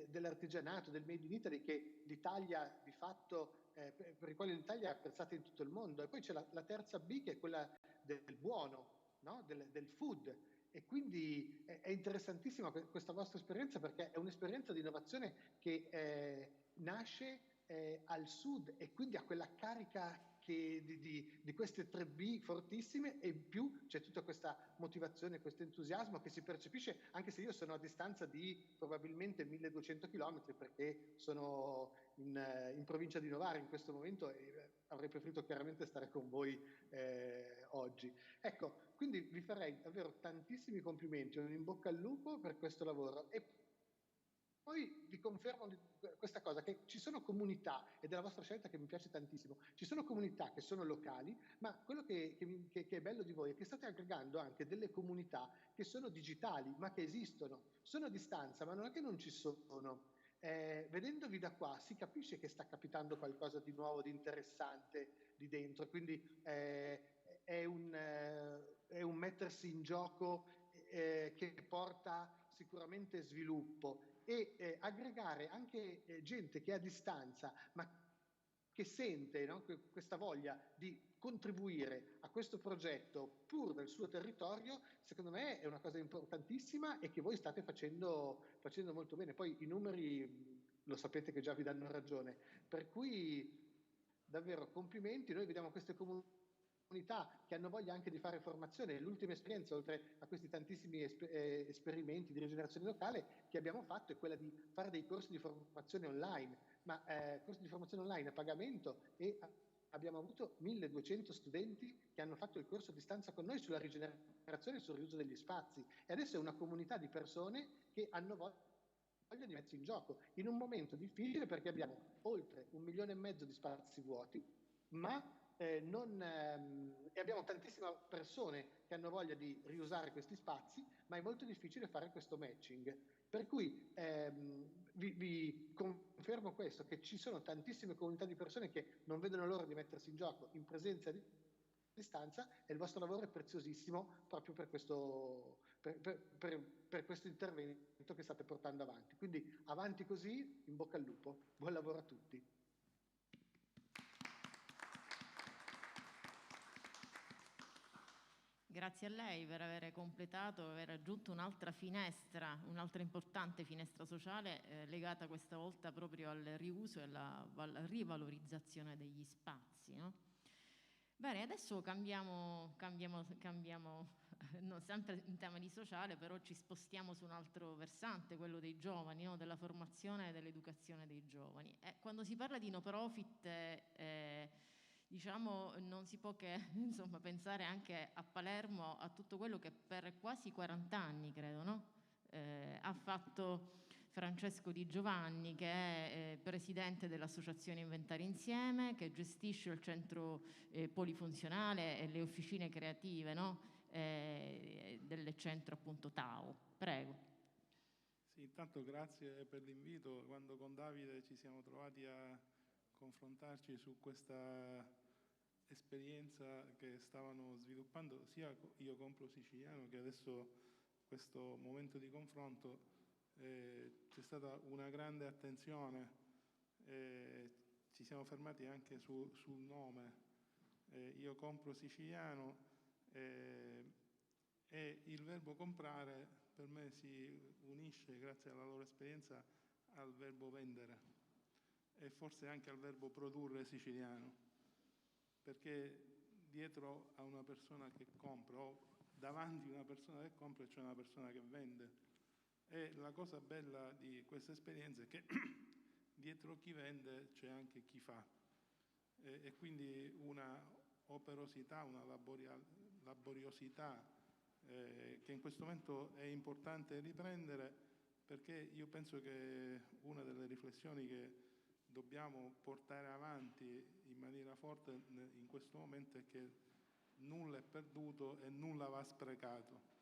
dell'artigianato, del Made in Italy, che l'Italia di fatto, per i quali l'Italia è apprezzata in tutto il mondo. E poi c'è la terza B, che è quella del buono, no? del food. E quindi è interessantissima questa vostra esperienza, perché è un'esperienza di innovazione che nasce al sud e quindi ha quella carica di queste 3B fortissime, e in più c'è tutta questa motivazione, questo entusiasmo che si percepisce, anche se io sono a distanza di probabilmente 1200 km, perché sono in provincia di Novara in questo momento e avrei preferito chiaramente stare con voi oggi. Ecco, quindi vi farei davvero tantissimi complimenti, un in bocca al lupo per questo lavoro. E poi vi confermo questa cosa, che ci sono comunità, ed è la vostra scelta che mi piace tantissimo, ci sono comunità che sono locali, ma quello che è bello di voi è che state aggregando anche delle comunità che sono digitali, ma che esistono, sono a distanza, ma non è che non ci sono. Vedendovi da qua si capisce che sta capitando qualcosa di nuovo, di interessante lì dentro, quindi è un mettersi in gioco che porta sicuramente sviluppo, e aggregare anche gente che è a distanza, ma che sente, no, questa voglia di contribuire a questo progetto pur nel suo territorio, secondo me è una cosa importantissima e che voi state facendo molto bene. Poi i numeri lo sapete che già vi danno ragione, per cui davvero complimenti. Noi vediamo queste comunità che hanno voglia anche di fare formazione. L'ultima esperienza, oltre a questi tantissimi esperimenti di rigenerazione locale che abbiamo fatto, è quella di fare dei corsi di formazione online, ma corsi di formazione online a pagamento, e abbiamo avuto 1200 studenti che hanno fatto il corso a distanza con noi sulla rigenerazione e sul riuso degli spazi, e adesso è una comunità di persone che hanno voglia di mettersi in gioco in un momento difficile, perché abbiamo oltre 1,5 milioni di spazi vuoti, ma e abbiamo tantissime persone che hanno voglia di riusare questi spazi, ma è molto difficile fare questo matching. Per cui vi confermo questo, che ci sono tantissime comunità di persone che non vedono l'ora di mettersi in gioco in presenza di distanza, e il vostro lavoro è preziosissimo proprio per questo, per questo intervento che state portando avanti. Quindi avanti così, in bocca al lupo, buon lavoro a tutti. Grazie a lei per aver completato, aver aggiunto un'altra finestra, un'altra importante finestra sociale legata questa volta proprio al riuso e alla rivalorizzazione degli spazi, no? Bene, adesso cambiamo no, sempre in tema di sociale, però ci spostiamo su un altro versante, quello dei giovani, no? Della formazione e dell'educazione dei giovani. Quando si parla di no profit, diciamo, non si può che insomma, pensare anche a Palermo, a tutto quello che per quasi 40 anni, credo, no? Ha fatto Francesco Di Giovanni, che è presidente dell'Associazione Inventare Insieme, che gestisce il centro polifunzionale e le officine creative, no? Del centro appunto Tao. Prego. Sì, intanto grazie per l'invito. Quando con Davide ci siamo trovati a confrontarci su questa esperienza che stavano sviluppando sia Io Compro Siciliano che adesso questo momento di confronto, c'è stata una grande attenzione, ci siamo fermati anche sul nome. Io compro siciliano e il verbo comprare per me si unisce, grazie alla loro esperienza, al verbo vendere e forse anche al verbo produrre siciliano, perché dietro a una persona che compra o davanti a una persona che compra c'è una persona che vende. E la cosa bella di questa esperienza è che dietro chi vende c'è anche chi fa, e quindi una operosità, una laboriosità che in questo momento è importante riprendere, perché io penso che una delle riflessioni che dobbiamo portare avanti in maniera forte in questo momento è che nulla è perduto e nulla va sprecato.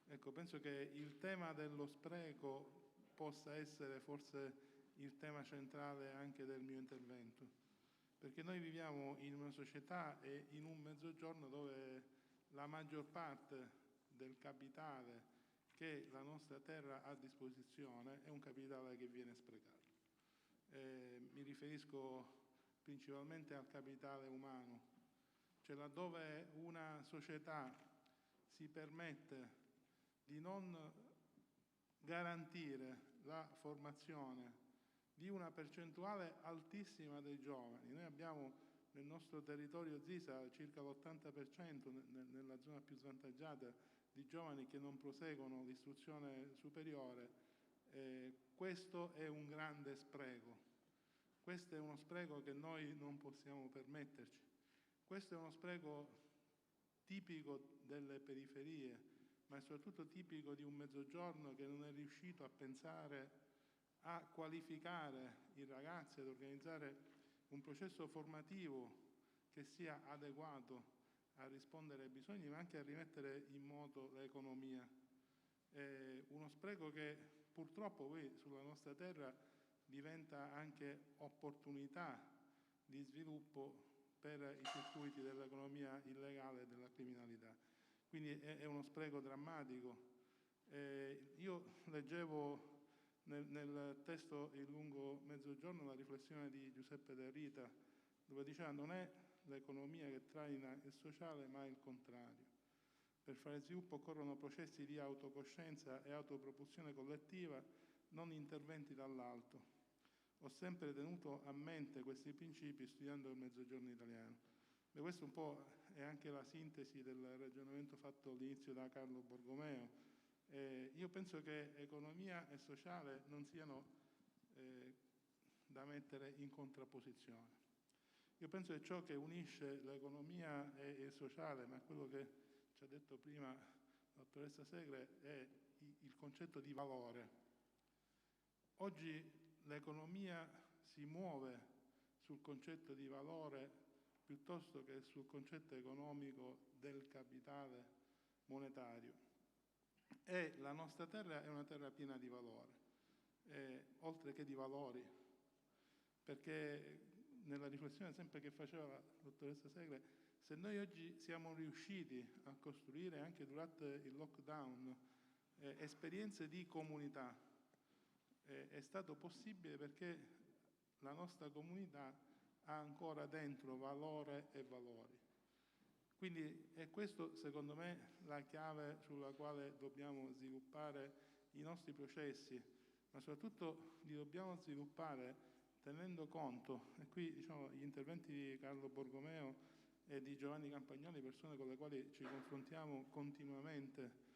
Ecco, penso che il tema dello spreco possa essere forse il tema centrale anche del mio intervento, perché noi viviamo in una società e in un mezzogiorno dove la maggior parte del capitale che la nostra terra ha a disposizione è un capitale che viene sprecato. Mi riferisco principalmente al capitale umano, cioè laddove una società si permette di non garantire la formazione di una percentuale altissima dei giovani. Noi abbiamo nel nostro territorio ZISA circa l'80% nella zona più svantaggiata di giovani che non proseguono l'istruzione superiore. Questo è un grande spreco. Questo è uno spreco che noi non possiamo permetterci. Questo è uno spreco tipico delle periferie, ma è soprattutto tipico di un mezzogiorno che non è riuscito a pensare a qualificare i ragazzi, ad organizzare un processo formativo che sia adeguato a rispondere ai bisogni, ma anche a rimettere in moto l'economia. Uno spreco che purtroppo poi sulla nostra terra diventa anche opportunità di sviluppo per i circuiti dell'economia illegale e della criminalità. Quindi è uno spreco drammatico. Io leggevo nel testo Il lungo mezzogiorno la riflessione di Giuseppe De Rita, dove diceva: non è l'economia che traina il sociale, ma il contrario. Per fare sviluppo occorrono processi di autocoscienza e autopropulsione collettiva, non interventi dall'alto. Ho sempre tenuto a mente questi principi studiando il mezzogiorno italiano. Beh, questo un po' è anche la sintesi del ragionamento fatto all'inizio da Carlo Borromeo. Io penso che economia e sociale non siano da mettere in contrapposizione. Io penso che ciò che unisce l'economia e il sociale, ma quello che ci ha detto prima la dottoressa Segre, è il concetto di valore. Oggi l'economia si muove sul concetto di valore piuttosto che sul concetto economico del capitale monetario. E la nostra terra è una terra piena di valore, oltre che di valori, perché nella riflessione sempre che faceva la dottoressa Segre, se noi oggi siamo riusciti a costruire anche durante il lockdown esperienze di comunità, è stato possibile perché la nostra comunità ha ancora dentro valore e valori. Quindi è questo, secondo me, la chiave sulla quale dobbiamo sviluppare i nostri processi, ma soprattutto li dobbiamo sviluppare tenendo conto, e qui diciamo gli interventi di Carlo Borromeo e di Giovanni Campagnoli, persone con le quali ci confrontiamo continuamente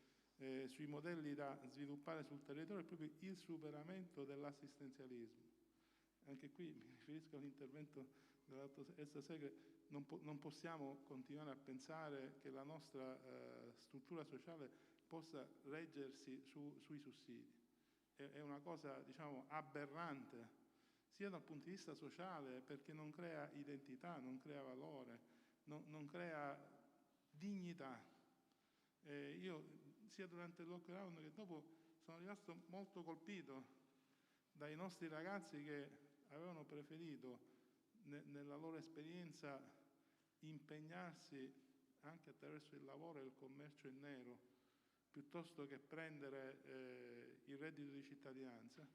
sui modelli da sviluppare sul territorio, è proprio il superamento dell'assistenzialismo. Anche qui mi riferisco all'intervento della dottoressa Segre. Non possiamo continuare a pensare che la nostra struttura sociale possa reggersi sui sussidi. È una cosa, diciamo, aberrante, sia dal punto di vista sociale, perché non crea identità, non crea valore, non crea dignità. Io, sia durante il lockdown che dopo, sono rimasto molto colpito dai nostri ragazzi che avevano preferito nella loro esperienza impegnarsi anche attraverso il lavoro e il commercio in nero, piuttosto che prendere il reddito di cittadinanza,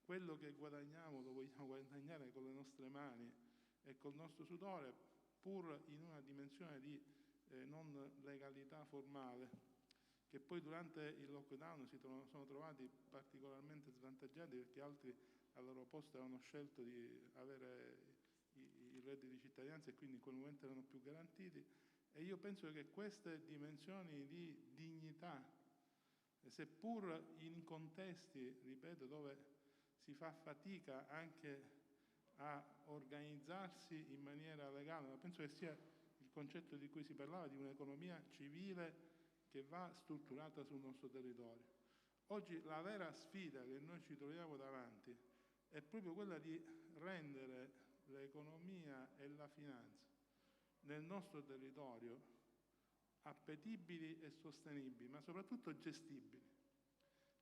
quello che guadagniamo lo vogliamo guadagnare con le nostre mani e col nostro sudore, pur in una dimensione di non legalità formale, che poi durante il lockdown sono trovati particolarmente svantaggiati perché altri al loro posto avevano scelto di avere il reddito di cittadinanza e quindi in quel momento erano più garantiti. E io penso che queste dimensioni di dignità, seppur in contesti, ripeto, dove si fa fatica anche a organizzarsi in maniera legale, ma penso che sia il concetto di cui si parlava, di un'economia civile che va strutturata sul nostro territorio. Oggi la vera sfida che noi ci troviamo davanti è proprio quella di rendere l'economia e la finanza nel nostro territorio appetibili e sostenibili, ma soprattutto gestibili.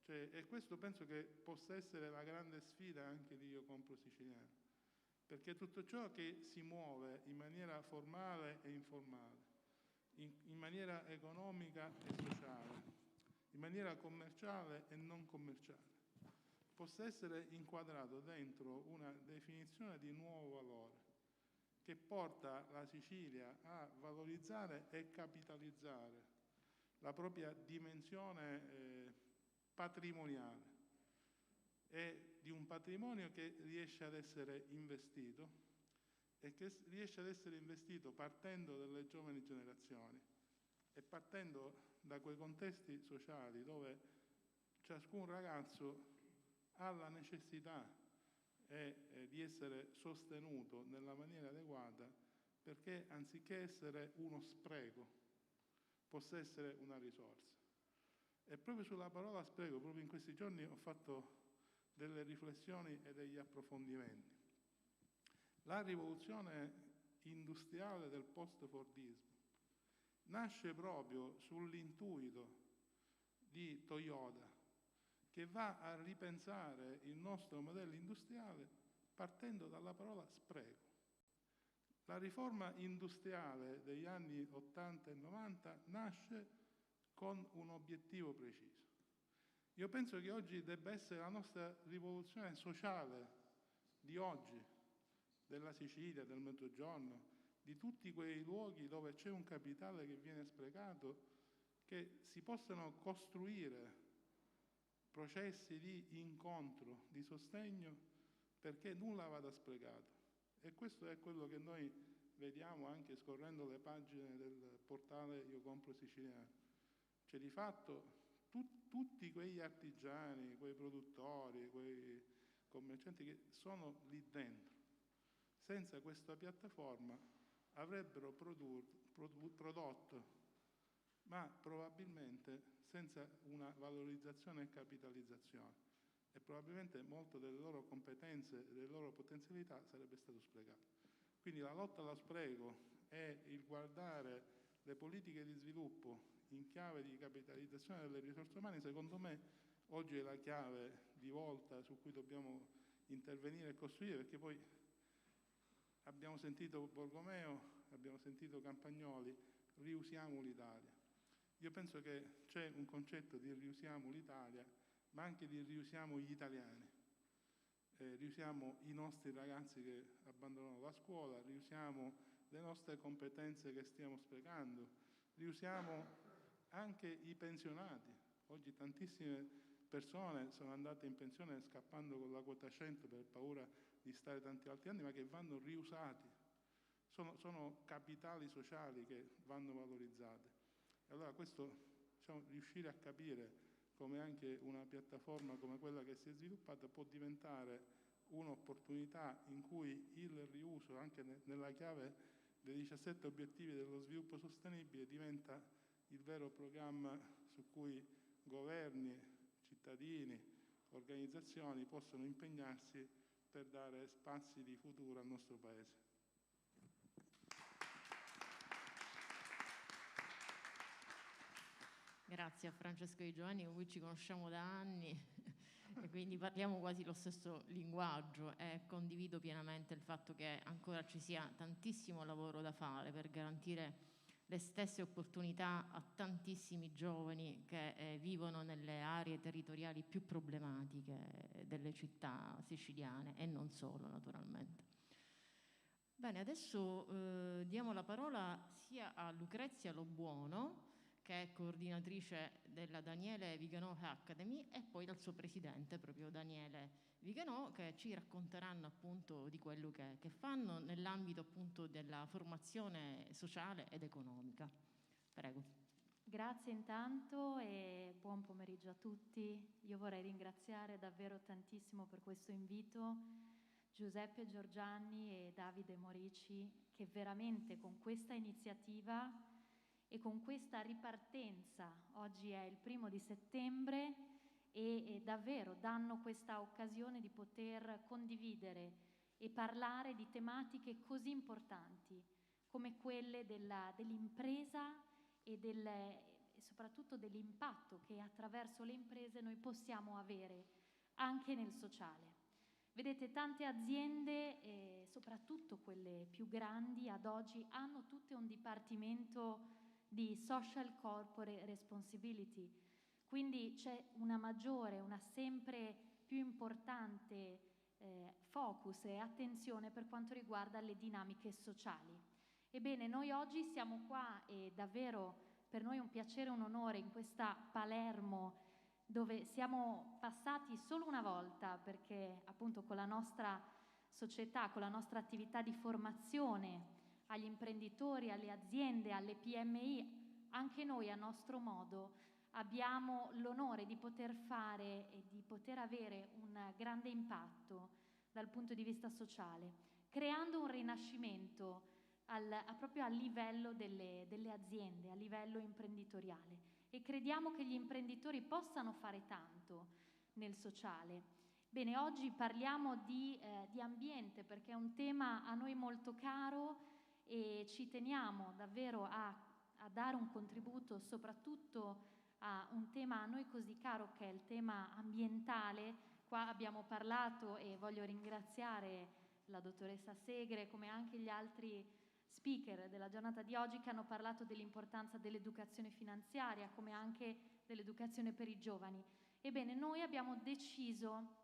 E questo penso che possa essere la grande sfida anche di Io Compro Siciliano, perché tutto ciò che si muove in maniera formale e informale, in maniera economica e sociale, in maniera commerciale e non commerciale, possa essere inquadrato dentro una definizione di nuovo valore che porta la Sicilia a valorizzare e capitalizzare la propria dimensione patrimoniale e di un patrimonio che riesce ad essere investito e che riesce ad essere investito partendo dalle giovani generazioni e partendo da quei contesti sociali dove ciascun ragazzo ha la necessità di essere sostenuto nella maniera adeguata perché anziché essere uno spreco possa essere una risorsa. E proprio sulla parola spreco, proprio in questi giorni ho fatto delle riflessioni e degli approfondimenti. La rivoluzione industriale del post-fordismo nasce proprio sull'intuito di Toyota, che va a ripensare il nostro modello industriale partendo dalla parola spreco. La riforma industriale degli anni 80 e 90 nasce con un obiettivo preciso. Io penso che oggi debba essere la nostra rivoluzione sociale di oggi, della Sicilia, del Mezzogiorno, di tutti quei luoghi dove c'è un capitale che viene sprecato, che si possano costruire processi di incontro, di sostegno, perché nulla vada sprecato. E questo è quello che noi vediamo anche scorrendo le pagine del portale Io Compro Siciliano. Cioè di fatto tutti quegli artigiani, quei produttori, quei commercianti che sono lì dentro, senza questa piattaforma avrebbero prodotto, ma probabilmente senza una valorizzazione e capitalizzazione. E probabilmente molte delle loro competenze e delle loro potenzialità sarebbe stato sprecato. Quindi la lotta allo spreco e il guardare le politiche di sviluppo in chiave di capitalizzazione delle risorse umane, secondo me, oggi è la chiave di volta su cui dobbiamo intervenire e costruire, perché poi abbiamo sentito Borromeo, abbiamo sentito Campagnoli, riusiamo l'Italia. Io penso che c'è un concetto di riusiamo l'Italia, ma anche di riusiamo gli italiani. Riusiamo i nostri ragazzi che abbandonano la scuola, riusiamo le nostre competenze che stiamo sprecando, riusiamo anche i pensionati. Oggi tantissime persone sono andate in pensione scappando con la quota 100 per paura di stare tanti altri anni, ma che vanno riusati. Sono capitali sociali che vanno valorizzati. E allora questo, riuscire a capire come anche una piattaforma come quella che si è sviluppata può diventare un'opportunità in cui il riuso, anche nella chiave dei 17 obiettivi dello sviluppo sostenibile, diventa il vero programma su cui governi, cittadini, organizzazioni possono impegnarsi per dare spazi di futuro al nostro Paese. Grazie a Francesco Di Giovanni, con cui ci conosciamo da anni e quindi parliamo quasi lo stesso linguaggio, e condivido pienamente il fatto che ancora ci sia tantissimo lavoro da fare per garantire le stesse opportunità a tantissimi giovani che vivono nelle aree territoriali più problematiche delle città siciliane e non solo, naturalmente. Bene, adesso diamo la parola sia a Lucrezia Lobuono, che è coordinatrice della Daniele Viganò Academy, e poi dal suo presidente, proprio Daniele Viganò, che ci racconteranno appunto di quello che fanno nell'ambito appunto della formazione sociale ed economica. Prego. Grazie intanto e buon pomeriggio a tutti. Io vorrei ringraziare davvero tantissimo per questo invito Giuseppe Giorgianni e Davide Morici, che veramente con questa iniziativa e con questa ripartenza, oggi è il 1° settembre, e davvero danno questa occasione di poter condividere e parlare di tematiche così importanti come quelle dell'impresa e soprattutto dell'impatto che attraverso le imprese noi possiamo avere anche nel sociale. Vedete, tante aziende, soprattutto quelle più grandi, ad oggi hanno tutte un dipartimento di social corporate responsibility, quindi c'è una sempre più importante focus e attenzione per quanto riguarda le dinamiche sociali. Ebbene, noi oggi siamo qua e davvero per noi è un piacere e un onore in questa Palermo, dove siamo passati solo una volta, perché appunto con la nostra società, con la nostra attività di formazione agli imprenditori, alle aziende, alle PMI, anche noi a nostro modo abbiamo l'onore di poter fare e di poter avere un grande impatto dal punto di vista sociale, creando un rinascimento proprio a livello delle aziende, a livello imprenditoriale. E crediamo che gli imprenditori possano fare tanto nel sociale. Bene, oggi parliamo di ambiente perché è un tema a noi molto caro e ci teniamo davvero a dare un contributo soprattutto a un tema a noi così caro che è il tema ambientale. Qua abbiamo parlato e voglio ringraziare la dottoressa Segre come anche gli altri speaker della giornata di oggi che hanno parlato dell'importanza dell'educazione finanziaria come anche dell'educazione per i giovani. Ebbene, noi abbiamo deciso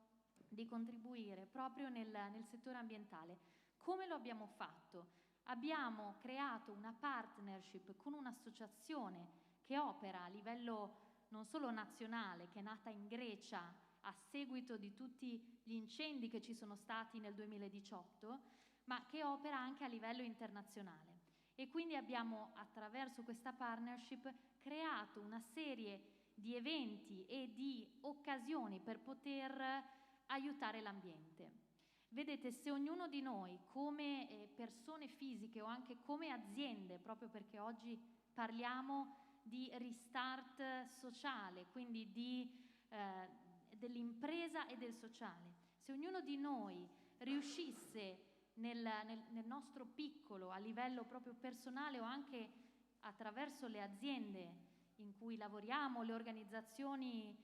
di contribuire proprio nel settore ambientale. Come lo abbiamo fatto? Abbiamo creato una partnership con un'associazione che opera a livello non solo nazionale, che è nata in Grecia a seguito di tutti gli incendi che ci sono stati nel 2018, ma che opera anche a livello internazionale. E quindi abbiamo, attraverso questa partnership, creato una serie di eventi e di occasioni per poter aiutare l'ambiente. Vedete, se ognuno di noi, come persone fisiche o anche come aziende, proprio perché oggi parliamo di restart sociale, quindi dell'impresa e del sociale, se ognuno di noi riuscisse nel nostro piccolo, a livello proprio personale o anche attraverso le aziende in cui lavoriamo, le organizzazioni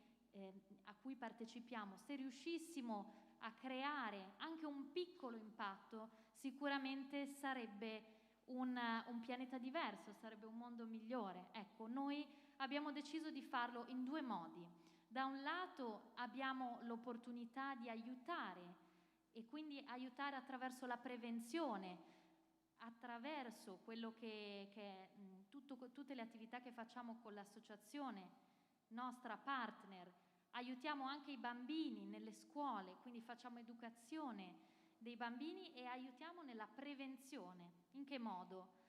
a cui partecipiamo, se riuscissimo a creare anche un piccolo impatto, sicuramente sarebbe un pianeta diverso, sarebbe un mondo migliore. Ecco, noi abbiamo deciso di farlo in due modi. Da un lato abbiamo l'opportunità di aiutare e quindi aiutare attraverso la prevenzione, attraverso quello che è tutte le attività che facciamo con l'associazione nostra partner. Aiutiamo anche i bambini nelle scuole, quindi facciamo educazione dei bambini e aiutiamo nella prevenzione. In che modo?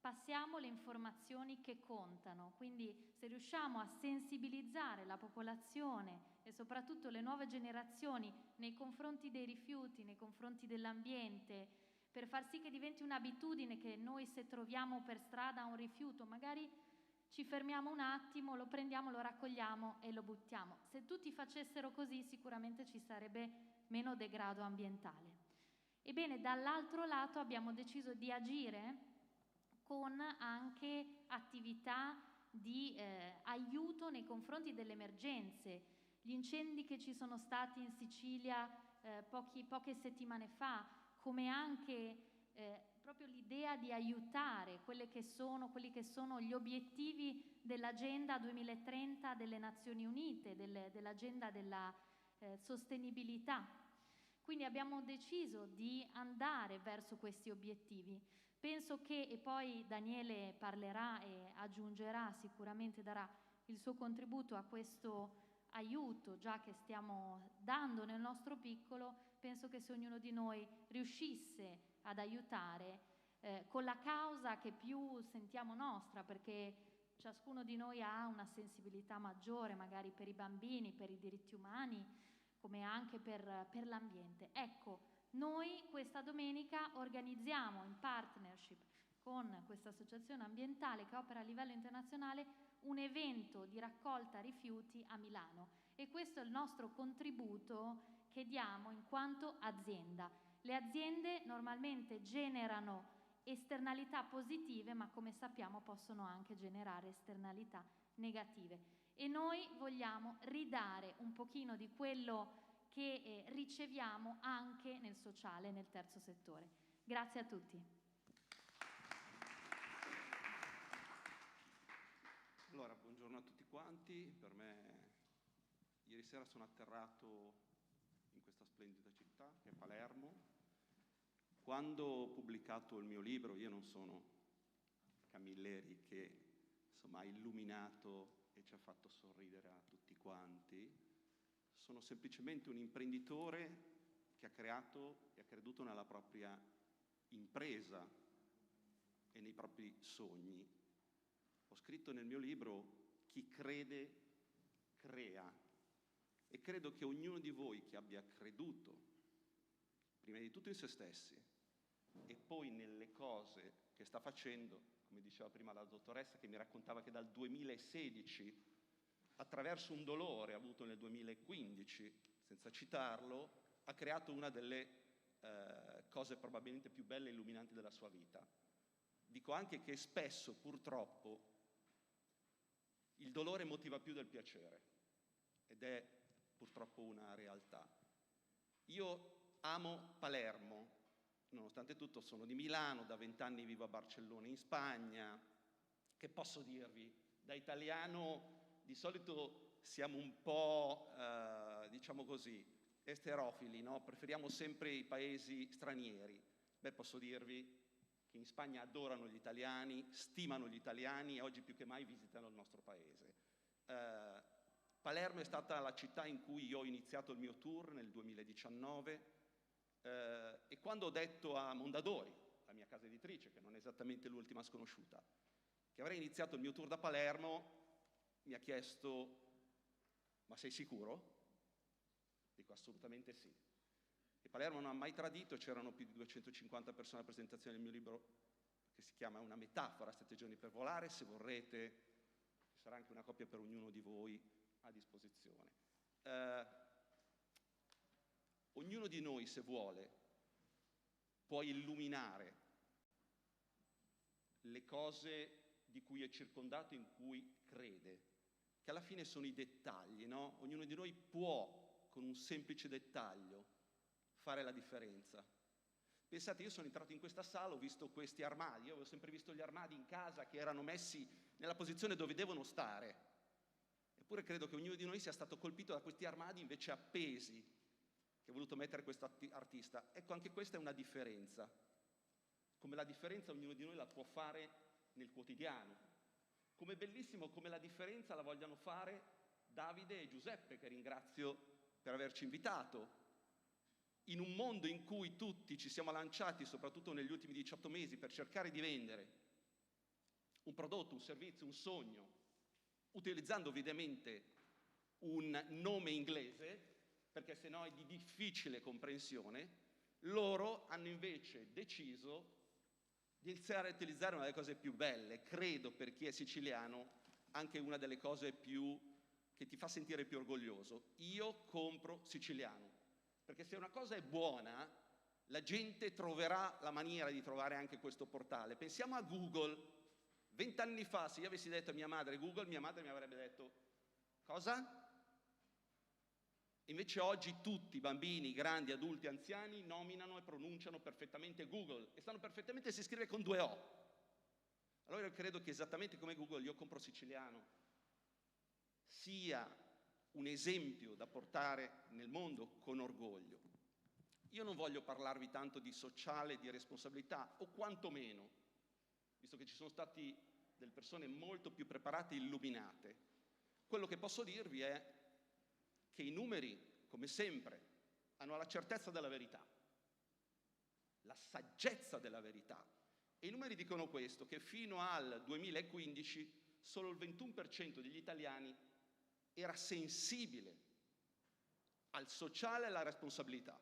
Passiamo le informazioni che contano, quindi se riusciamo a sensibilizzare la popolazione e soprattutto le nuove generazioni nei confronti dei rifiuti, nei confronti dell'ambiente, per far sì che diventi un'abitudine che noi se troviamo per strada un rifiuto, magari ci fermiamo un attimo, lo prendiamo, lo raccogliamo e lo buttiamo. Se tutti facessero così sicuramente ci sarebbe meno degrado ambientale. Ebbene, dall'altro lato abbiamo deciso di agire con anche attività di aiuto nei confronti delle emergenze. Gli incendi che ci sono stati in Sicilia poche settimane fa, come anche proprio l'idea di aiutare quelli che sono gli obiettivi dell'Agenda 2030 delle Nazioni Unite, dell'Agenda della sostenibilità. Quindi abbiamo deciso di andare verso questi obiettivi. Penso che, e poi Daniele parlerà e aggiungerà, sicuramente darà il suo contributo a questo aiuto già che stiamo dando nel nostro piccolo, penso che se ognuno di noi riuscisse ad aiutare con la causa che più sentiamo nostra, perché ciascuno di noi ha una sensibilità maggiore magari per i bambini, per i diritti umani, come anche per l'ambiente. Ecco, noi questa domenica organizziamo in partnership con questa associazione ambientale che opera a livello internazionale un evento di raccolta rifiuti a Milano, e questo è il nostro contributo che diamo in quanto azienda. Le aziende normalmente generano esternalità positive, ma come sappiamo possono anche generare esternalità negative, e noi vogliamo ridare un pochino di quello che riceviamo anche nel sociale, nel terzo settore. Grazie a tutti. Allora, buongiorno a tutti quanti. Per me, ieri sera sono atterrato in questa splendida città che è Palermo. Quando ho pubblicato il mio libro, io non sono Camilleri che insomma ha illuminato e ci ha fatto sorridere a tutti quanti. Sono semplicemente un imprenditore che ha creato e ha creduto nella propria impresa e nei propri sogni. Ho scritto nel mio libro: chi crede, crea. E credo che ognuno di voi che abbia creduto, prima di tutto in se stessi, e poi nelle cose che sta facendo, come diceva prima la dottoressa che mi raccontava che dal 2016, attraverso un dolore avuto nel 2015, senza citarlo, ha creato una delle cose probabilmente più belle e illuminanti della sua vita. Dico anche che spesso, purtroppo, il dolore motiva più del piacere, ed è purtroppo una realtà. Io amo Palermo, nonostante tutto sono di Milano, da 20 anni vivo a Barcellona in Spagna. Che posso dirvi? Da italiano di solito siamo un po', diciamo così, esterofili, no? Preferiamo sempre i paesi stranieri. Beh, posso dirvi che in Spagna adorano gli italiani, stimano gli italiani e oggi più che mai visitano il nostro paese. Palermo è stata la città in cui io ho iniziato il mio tour nel 2019 e quando ho detto a Mondadori, la mia casa editrice, che non è esattamente l'ultima sconosciuta, che avrei iniziato il mio tour da Palermo, mi ha chiesto: ma sei sicuro? Dico assolutamente sì. E Palermo non ha mai tradito, c'erano più di 250 persone alla presentazione del mio libro che si chiama Una metafora, 7 giorni per volare. Se vorrete ci sarà anche una copia per ognuno di voi a disposizione. Ognuno di noi, se vuole, può illuminare le cose di cui è circondato, in cui crede, che alla fine sono i dettagli, no? Ognuno di noi può, con un semplice dettaglio, fare la differenza. Pensate, io sono entrato in questa sala, ho visto questi armadi, io avevo sempre visto gli armadi in casa che erano messi nella posizione dove devono stare, eppure credo che ognuno di noi sia stato colpito da questi armadi invece appesi, che ha voluto mettere questo artista. Ecco, anche questa è una differenza. Come la differenza ognuno di noi la può fare nel quotidiano. Come bellissimo come la differenza la vogliano fare Davide e Giuseppe, che ringrazio per averci invitato. In un mondo in cui tutti ci siamo lanciati, soprattutto negli ultimi 18 mesi, per cercare di vendere un prodotto, un servizio, un sogno, utilizzando ovviamente un nome inglese, perché sennò è di difficile comprensione, loro hanno invece deciso di iniziare a utilizzare una delle cose più belle, credo per chi è siciliano, anche una delle cose più che ti fa sentire più orgoglioso. Io compro siciliano, perché se una cosa è buona, la gente troverà la maniera di trovare anche questo portale. Pensiamo a Google. 20 anni fa, se io avessi detto a mia madre Google, mia madre mi avrebbe detto: cosa? Invece oggi tutti, bambini, grandi, adulti, anziani, nominano e pronunciano perfettamente Google e sanno perfettamente si scrive con 2 O. Allora io credo che esattamente come Google Io Compro Siciliano sia un esempio da portare nel mondo con orgoglio. Io non voglio parlarvi tanto di sociale, di responsabilità, o quantomeno, visto che ci sono stati delle persone molto più preparate e illuminate, quello che posso dirvi è che i numeri, come sempre, hanno la certezza della verità, la saggezza della verità. E i numeri dicono questo, che fino al 2015 solo il 21% degli italiani era sensibile al sociale e alla responsabilità.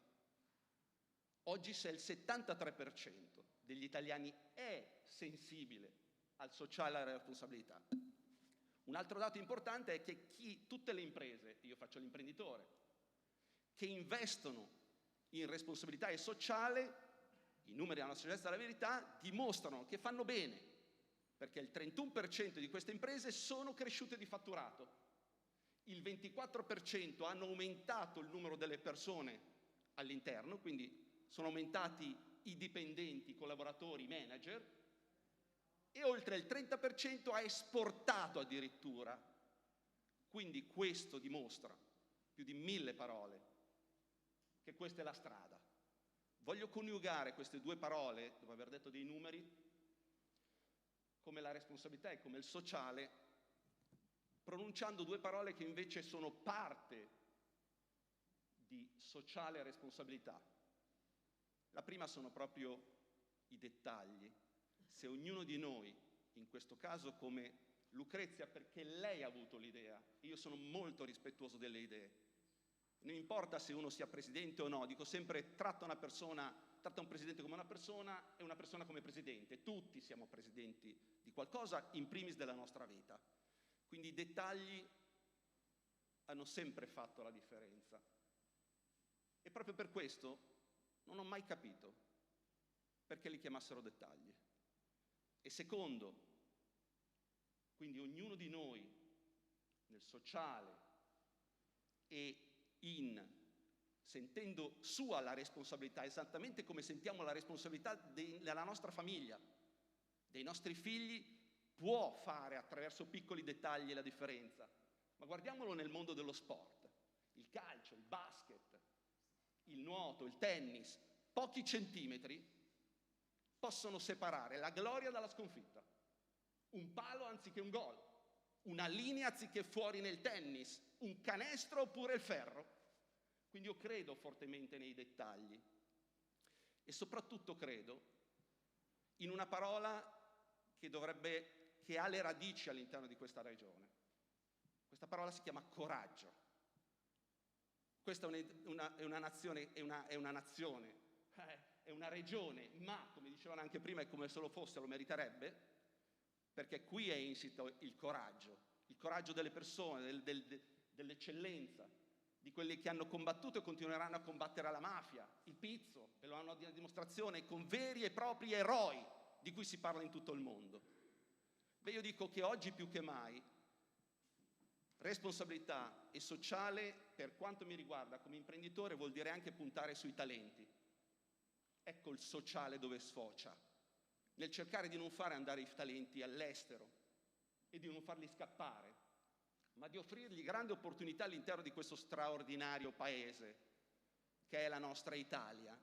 Oggi se il 73% degli italiani è sensibile al sociale e alla responsabilità. Un altro dato importante è che tutte le imprese, io faccio l'imprenditore, che investono in responsabilità e sociale, i numeri della saggezza della verità, dimostrano che fanno bene, perché il 31% di queste imprese sono cresciute di fatturato, il 24% hanno aumentato il numero delle persone all'interno, quindi sono aumentati i dipendenti, i collaboratori, i manager, e oltre il 30% ha esportato addirittura. Quindi questo dimostra, più di 1000 parole, che questa è la strada. Voglio coniugare queste 2 parole, dopo aver detto dei numeri, come la responsabilità e come il sociale, pronunciando 2 parole che invece sono parte di sociale responsabilità. La prima sono proprio i dettagli. Se ognuno di noi, in questo caso come Lucrezia, perché lei ha avuto l'idea, e io sono molto rispettuoso delle idee, non importa se uno sia presidente o no, dico sempre tratta un presidente come una persona e una persona come presidente. Tutti siamo presidenti di qualcosa, in primis della nostra vita. Quindi i dettagli hanno sempre fatto la differenza. E proprio per questo non ho mai capito perché li chiamassero dettagli. E secondo, quindi ognuno di noi nel sociale e sentendo sua la responsabilità, esattamente come sentiamo la responsabilità della nostra famiglia, dei nostri figli, può fare attraverso piccoli dettagli la differenza. Ma guardiamolo nel mondo dello sport, il calcio, il basket, il nuoto, il tennis, pochi centimetri possono separare la gloria dalla sconfitta. Un palo anziché un gol, una linea anziché fuori nel tennis, un canestro oppure il ferro. Quindi io credo fortemente nei dettagli e soprattutto credo in una parola che ha le radici all'interno di questa regione. Questa parola si chiama coraggio. Questa è una nazione, è una regione, ma come dicevano anche prima e come se lo fosse lo meriterebbe, perché qui è insito il coraggio delle persone, dell'eccellenza, di quelli che hanno combattuto e continueranno a combattere la mafia, il pizzo, e lo hanno a dimostrazione con veri e propri eroi di cui si parla in tutto il mondo. Beh, io dico che oggi più che mai responsabilità e sociale, per quanto mi riguarda come imprenditore, vuol dire anche puntare sui talenti. Ecco il sociale dove sfocia, nel cercare di non fare andare i talenti all'estero e di non farli scappare, ma di offrirgli grandi opportunità all'interno di questo straordinario paese che è la nostra Italia.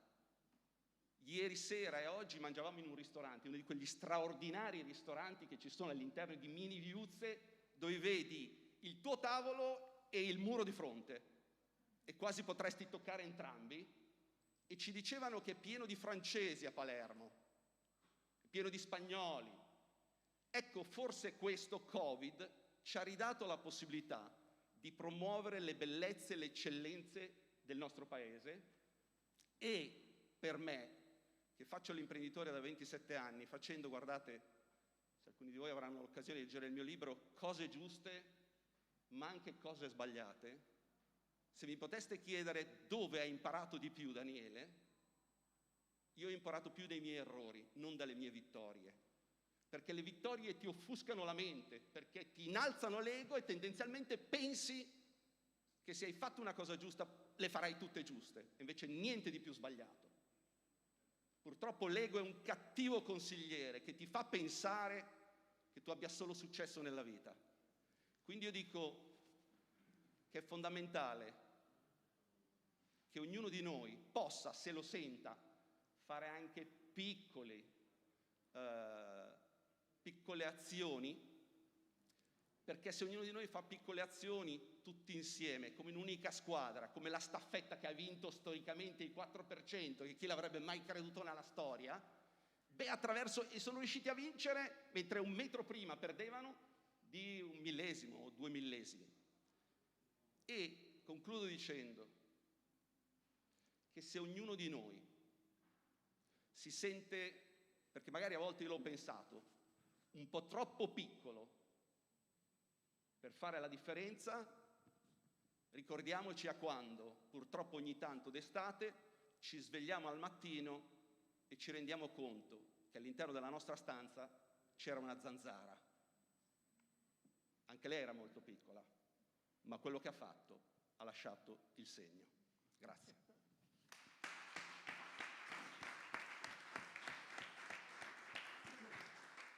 Ieri sera e oggi mangiavamo in un ristorante, uno di quegli straordinari ristoranti che ci sono all'interno di mini viuzze, dove vedi il tuo tavolo e il muro di fronte e quasi potresti toccare entrambi, e ci dicevano che è pieno di francesi a Palermo, è pieno di spagnoli. Ecco, forse questo Covid ci ha ridato la possibilità di promuovere le bellezze e le eccellenze del nostro paese, e per me, che faccio l'imprenditore da 27 anni, facendo, guardate, se alcuni di voi avranno l'occasione di leggere il mio libro, Cose giuste, ma anche cose sbagliate, se mi poteste chiedere dove hai imparato di più, Daniele, io ho imparato più dai miei errori, non dalle mie vittorie. Perché le vittorie ti offuscano la mente, perché ti innalzano l'ego e tendenzialmente pensi che se hai fatto una cosa giusta le farai tutte giuste, invece niente di più sbagliato. Purtroppo l'ego è un cattivo consigliere che ti fa pensare che tu abbia solo successo nella vita. Quindi io dico che è fondamentale che ognuno di noi possa, se lo senta, fare anche piccole azioni, perché se ognuno di noi fa piccole azioni tutti insieme, come un'unica squadra, come la staffetta che ha vinto storicamente il 4%, che chi l'avrebbe mai creduto nella storia, e sono riusciti a vincere mentre un metro prima perdevano di 1 millesimo o 2 millesimi. E concludo dicendo che se ognuno di noi si sente, perché magari a volte io l'ho pensato, un po' troppo piccolo per fare la differenza, ricordiamoci a quando, purtroppo ogni tanto d'estate, ci svegliamo al mattino e ci rendiamo conto che all'interno della nostra stanza c'era una zanzara. Anche lei era molto piccola, ma quello che ha fatto ha lasciato il segno. Grazie.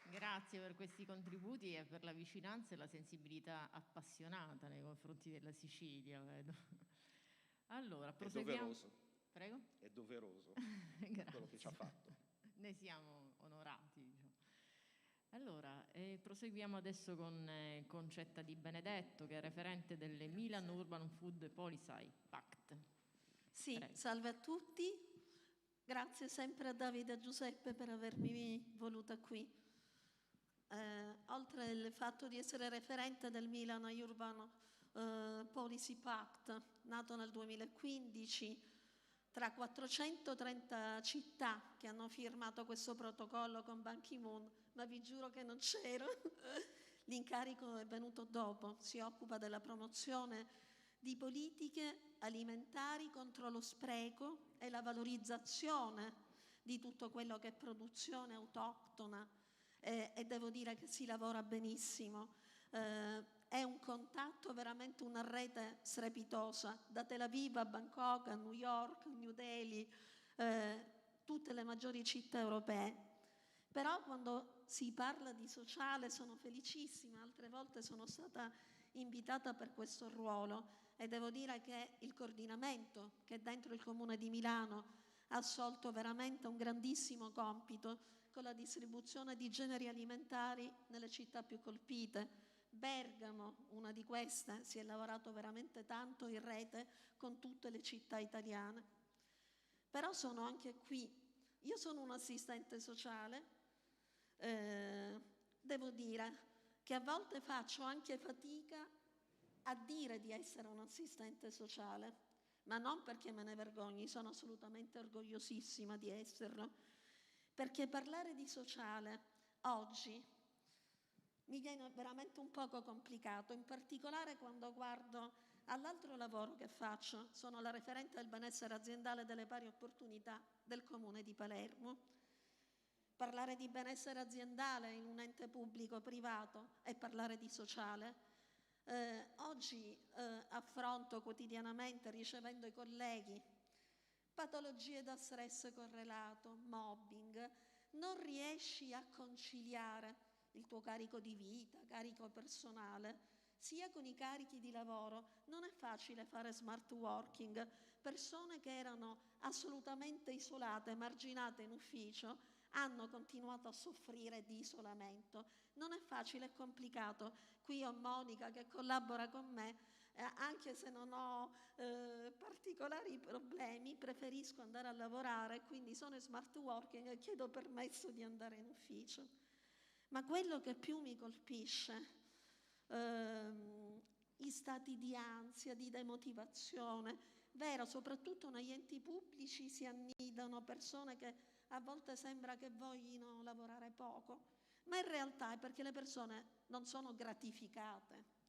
Grazie per questi contributi e per la vicinanza e la sensibilità appassionata nei confronti della Sicilia, vedo. Allora, proseguiamo. È doveroso. Prego? È doveroso quello che ci ha fatto. Ne siamo onorati, diciamo. Allora, proseguiamo adesso con Concetta Di Benedetto, che è referente delle Milan Urban Food Policy Pact. Sì, Prego. salve a tutti. Grazie sempre a Davide e a Giuseppe per avermi voluta qui. Oltre al fatto di essere referente del Milan Urban Policy Pact, nato nel 2015, tra 430 città che hanno firmato questo protocollo con Ban Ki-moon, ma vi giuro che non c'ero, l'incarico è venuto dopo, si occupa della promozione di politiche alimentari contro lo spreco e la valorizzazione di tutto quello che è produzione autoctona, e devo dire che si lavora benissimo. È un contatto, veramente una rete strepitosa, da Tel Aviv a Bangkok, a New York, New Delhi, tutte le maggiori città europee. Però quando si parla di sociale sono felicissima, altre volte sono stata invitata per questo ruolo e devo dire che il coordinamento che dentro il Comune di Milano ha assolto veramente un grandissimo compito con la distribuzione di generi alimentari nelle città più colpite. Bergamo, una di queste, si è lavorato veramente tanto in rete con tutte le città italiane. Però sono anche qui. Io sono un assistente sociale, devo dire che a volte faccio anche fatica a dire di essere un assistente sociale, ma non perché me ne vergogni, sono assolutamente orgogliosissima di esserlo, perché parlare di sociale oggi mi viene veramente un poco complicato, in particolare quando guardo all'altro lavoro che faccio. Sono la referente del benessere aziendale e delle pari opportunità del Comune di Palermo. Parlare di benessere aziendale in un ente pubblico privato è parlare di sociale. Oggi affronto quotidianamente, ricevendo i colleghi, patologie da stress correlato, mobbing. Non riesci a conciliare il tuo carico di vita, carico personale, sia con i carichi di lavoro. Non è facile fare smart working. Persone che erano assolutamente isolate, emarginate in ufficio, hanno continuato a soffrire di isolamento. Non è facile, è complicato. Qui ho Monica che collabora con me, anche se non ho particolari problemi, preferisco andare a lavorare, quindi sono in smart working e chiedo permesso di andare in ufficio. Ma quello che più mi colpisce, gli stati di ansia, di demotivazione, vero, soprattutto negli enti pubblici si annidano persone che a volte sembra che vogliono lavorare poco, ma in realtà è perché le persone non sono gratificate.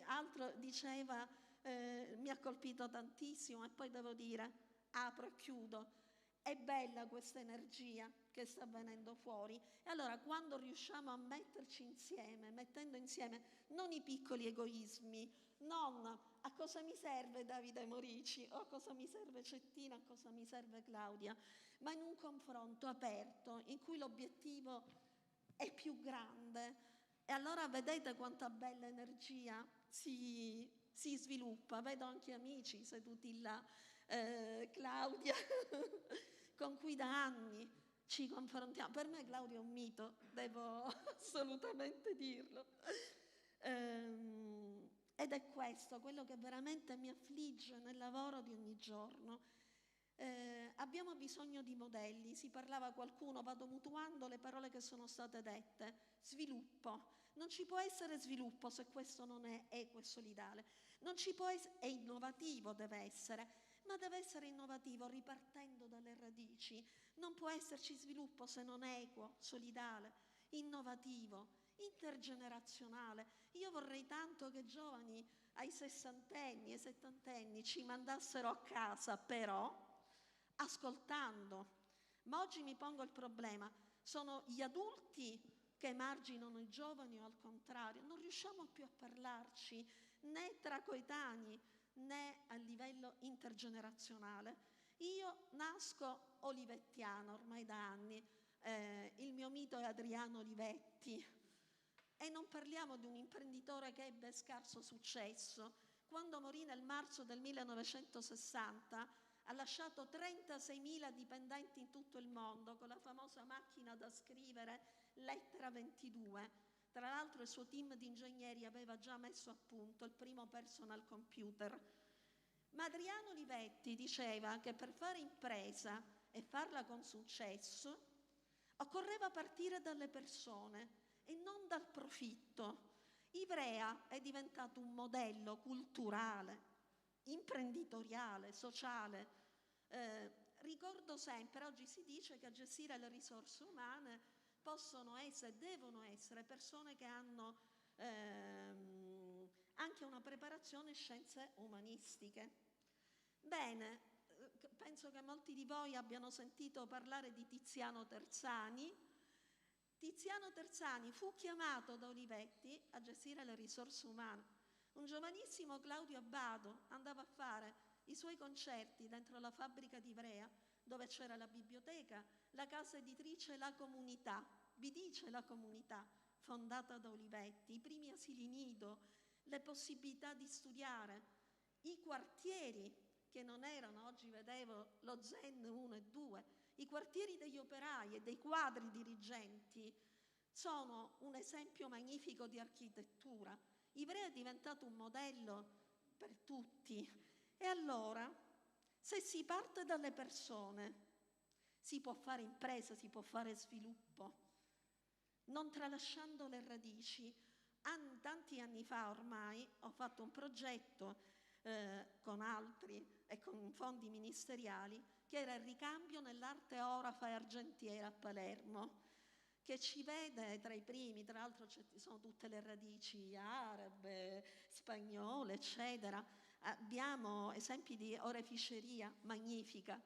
Altro diceva, mi ha colpito tantissimo, e poi devo dire, apro e chiudo, è bella questa energia che sta venendo fuori. E allora quando riusciamo a metterci insieme, mettendo insieme non i piccoli egoismi, non a cosa mi serve Davide Morici o a cosa mi serve Cettina, a cosa mi serve Claudia, ma in un confronto aperto in cui l'obiettivo è più grande. E allora vedete quanta bella energia si sviluppa. Vedo anche amici seduti là, Claudia, con cui da anni ci confrontiamo. Per me Claudia è un mito, devo assolutamente dirlo. Ed è questo quello che veramente mi affligge nel lavoro di ogni giorno. Abbiamo bisogno di modelli, si parlava qualcuno, vado mutuando le parole che sono state dette, sviluppo. Non ci può essere sviluppo se questo non è equo e solidale. Non ci può essere, è innovativo, deve essere, ma deve essere innovativo ripartendo dalle radici. Non può esserci sviluppo se non è equo, solidale, innovativo, intergenerazionale. Io vorrei tanto che giovani ai 60enni, ai 70enni ci mandassero a casa, però ascoltando. Ma oggi mi pongo il problema, sono gli adulti che emarginano i giovani o al contrario? Non riusciamo più a parlarci né tra coetanei né a livello intergenerazionale. Io nasco olivettiana ormai da anni, il mio mito è Adriano Olivetti, e non parliamo di un imprenditore che ebbe scarso successo. Quando morì nel marzo del 1960 ha lasciato 36.000 dipendenti in tutto il mondo con la famosa macchina da scrivere Lettera 22. Tra l'altro il suo team di ingegneri aveva già messo a punto il primo personal computer. Ma Adriano Olivetti diceva che per fare impresa e farla con successo occorreva partire dalle persone e non dal profitto. Ivrea è diventato un modello culturale, imprenditoriale, sociale. Ricordo sempre, oggi si dice che a gestire le risorse umane possono essere, devono essere persone che hanno anche una preparazione in scienze umanistiche. Bene, penso che molti di voi abbiano sentito parlare di Tiziano Terzani. Tiziano Terzani fu chiamato da Olivetti a gestire le risorse umane. Un giovanissimo Claudio Abbado andava a fare i suoi concerti dentro la fabbrica di Ivrea, dove c'era la biblioteca, la casa editrice La Comunità, vi dice La Comunità, fondata da Olivetti, i primi asili nido, le possibilità di studiare, i quartieri che non erano, oggi vedevo lo Zen 1 e 2, i quartieri degli operai e dei quadri dirigenti sono un esempio magnifico di architettura. Ivrea è diventato un modello per tutti. E allora, se si parte dalle persone, si può fare impresa, si può fare sviluppo, non tralasciando le radici. Tanti anni fa ormai ho fatto un progetto con altri e con fondi ministeriali che era il ricambio nell'arte orafa e argentiera a Palermo, che ci vede tra i primi, tra l'altro ci sono tutte le radici arabe, spagnole, eccetera. Abbiamo esempi di oreficeria magnifica.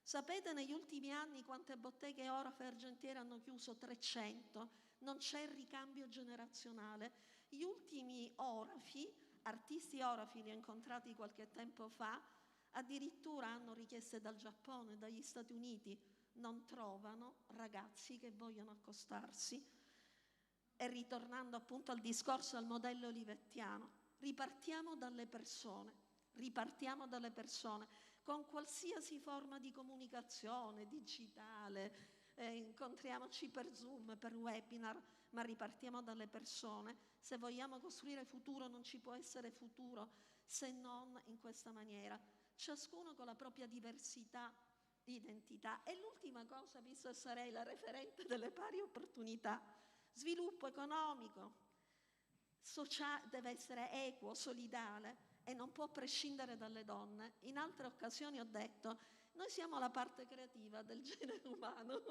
Sapete negli ultimi anni quante botteghe orafe e argentiere hanno chiuso? 300. Non c'è ricambio generazionale. Gli ultimi orafi, artisti orafi li ho incontrati qualche tempo fa, addirittura hanno richieste dal Giappone, dagli Stati Uniti, non trovano ragazzi che vogliono accostarsi. E ritornando appunto al discorso, al modello olivettiano, ripartiamo dalle persone, con qualsiasi forma di comunicazione digitale, incontriamoci per Zoom, per webinar, ma ripartiamo dalle persone. Se vogliamo costruire futuro non ci può essere futuro se non in questa maniera, ciascuno con la propria diversità di identità. E l'ultima cosa, visto che sarei la referente delle pari opportunità, sviluppo economico, sociale, deve essere equo, solidale e non può prescindere dalle donne. In altre occasioni ho detto, noi siamo la parte creativa del genere umano.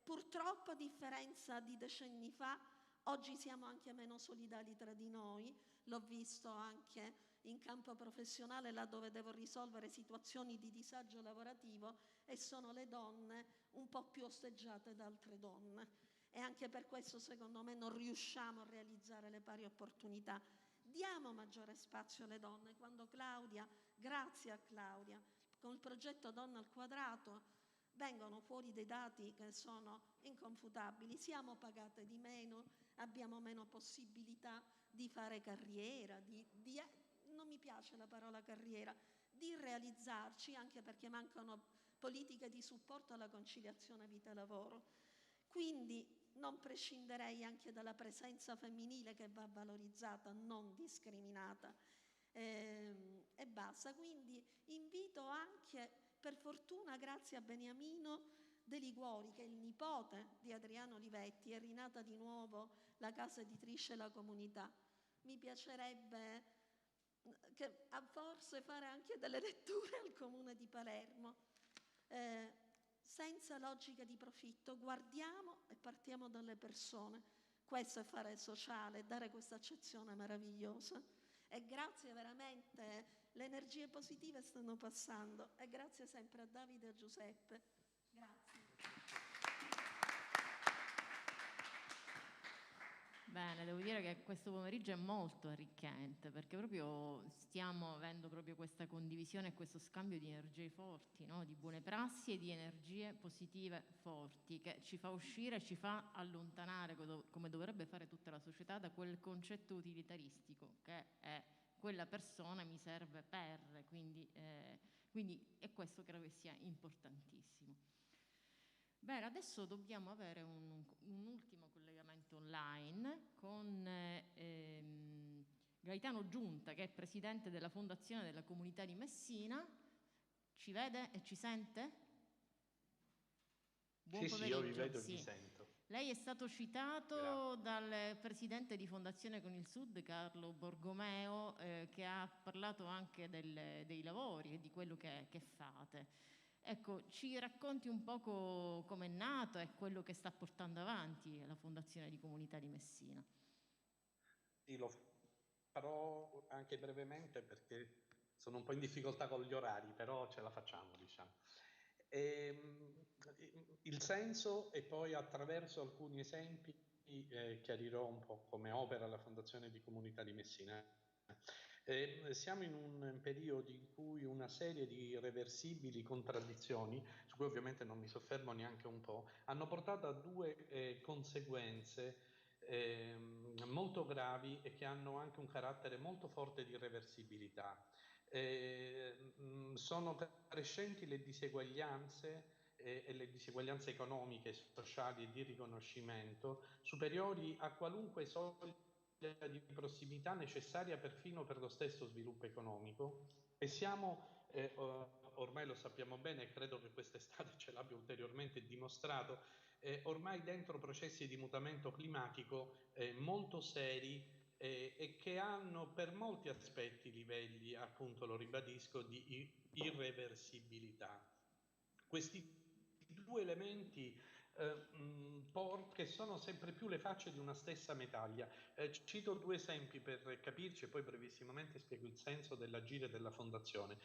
Purtroppo, a differenza di decenni fa, oggi siamo anche meno solidali tra di noi. L'ho visto anche in campo professionale, là dove devo risolvere situazioni di disagio lavorativo e sono le donne un po' più osteggiate da altre donne. E anche per questo, secondo me, non riusciamo a realizzare le pari opportunità. Diamo maggiore spazio alle donne. Quando Claudia, grazie a Claudia, con il progetto Donna al Quadrato vengono fuori dei dati che sono inconfutabili, siamo pagate di meno, abbiamo meno possibilità di fare carriera, non mi piace la parola carriera, di realizzarci, anche perché mancano politiche di supporto alla conciliazione vita-lavoro. Quindi non prescinderei anche dalla presenza femminile, che va valorizzata, non discriminata, e basta. Quindi invito anche, per fortuna grazie a Beniamino De Liguori, che è il nipote di Adriano Olivetti, è rinata di nuovo la casa editrice La Comunità. Mi piacerebbe forse fare anche delle letture al Comune di Palermo, senza logica di profitto. Guardiamo e partiamo dalle persone. Questo è fare sociale, dare questa accezione meravigliosa. E grazie veramente, le energie positive stanno passando. E grazie sempre a Davide e a Giuseppe. Grazie. Bene, devo dire che questo pomeriggio è molto arricchente, perché proprio stiamo avendo proprio questa condivisione e questo scambio di energie forti, no? Di buone prassi e di energie positive forti, che ci fa uscire, ci fa allontanare, come dovrebbe fare tutta la società, da quel concetto utilitaristico che è quella persona mi serve per, quindi è questo credo che sia importantissimo. Bene, adesso dobbiamo avere un ultimo collegamento online con Gaetano Giunta, che è presidente della Fondazione della Comunità di Messina. Ci vede e ci sente? Buon pomeriggio. Sì, io vi vedo e vi sento. Lei è stato citato dal presidente di Fondazione con il Sud, Carlo Borgomeo, che ha parlato anche dei lavori e di quello che fate. Ecco, ci racconti un poco com'è nato e quello che sta portando avanti la Fondazione di Comunità di Messina. Sì, lo farò anche brevemente perché sono un po' in difficoltà con gli orari, però ce la facciamo, diciamo. Il senso, e poi attraverso alcuni esempi chiarirò un po' come opera la Fondazione di Comunità di Messina. Siamo in un periodo in cui una serie di irreversibili contraddizioni, su cui ovviamente non mi soffermo neanche un po', hanno portato a due conseguenze molto gravi e che hanno anche un carattere molto forte di irreversibilità. Sono crescenti le diseguaglianze e le diseguaglianze economiche, sociali e di riconoscimento superiori a qualunque soglia di prossimità necessaria perfino per lo stesso sviluppo economico, e siamo, ormai lo sappiamo bene, e credo che quest'estate ce l'abbia ulteriormente dimostrato, ormai dentro processi di mutamento climatico molto seri e che hanno per molti aspetti livelli, appunto lo ribadisco, di irreversibilità. Questi due elementi che sono sempre più le facce di una stessa medaglia. Cito due esempi per capirci e poi brevissimamente spiego il senso dell'agire della Fondazione.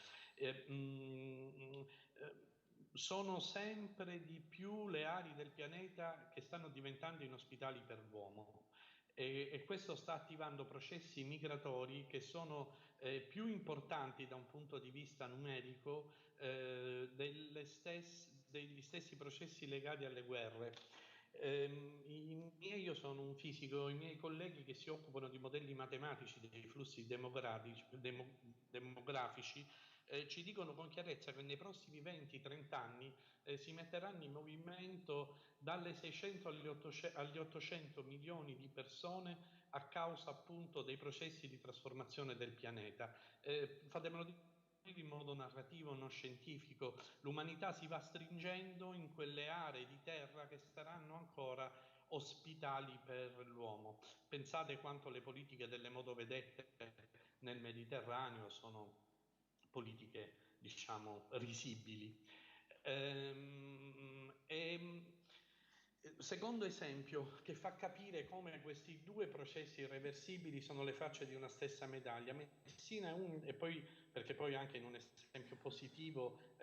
Sono sempre di più le aree del pianeta che stanno diventando inospitali per l'uomo e questo sta attivando processi migratori che sono più importanti da un punto di vista numerico degli stessi processi legati alle guerre. Io sono un fisico, i miei colleghi che si occupano di modelli matematici dei flussi demografici ci dicono con chiarezza che nei prossimi 20-30 anni si metteranno in movimento dalle 600 agli 800 milioni di persone a causa appunto dei processi di trasformazione del pianeta. Fatemelo dire in modo narrativo, non scientifico, l'umanità si va stringendo in quelle aree di terra che saranno ancora ospitali per l'uomo. Pensate quanto le politiche delle motovedette nel Mediterraneo sono politiche, diciamo, risibili. Secondo esempio che fa capire come questi due processi irreversibili sono le facce di una stessa medaglia. Messina è e poi, perché poi anche in un esempio positivo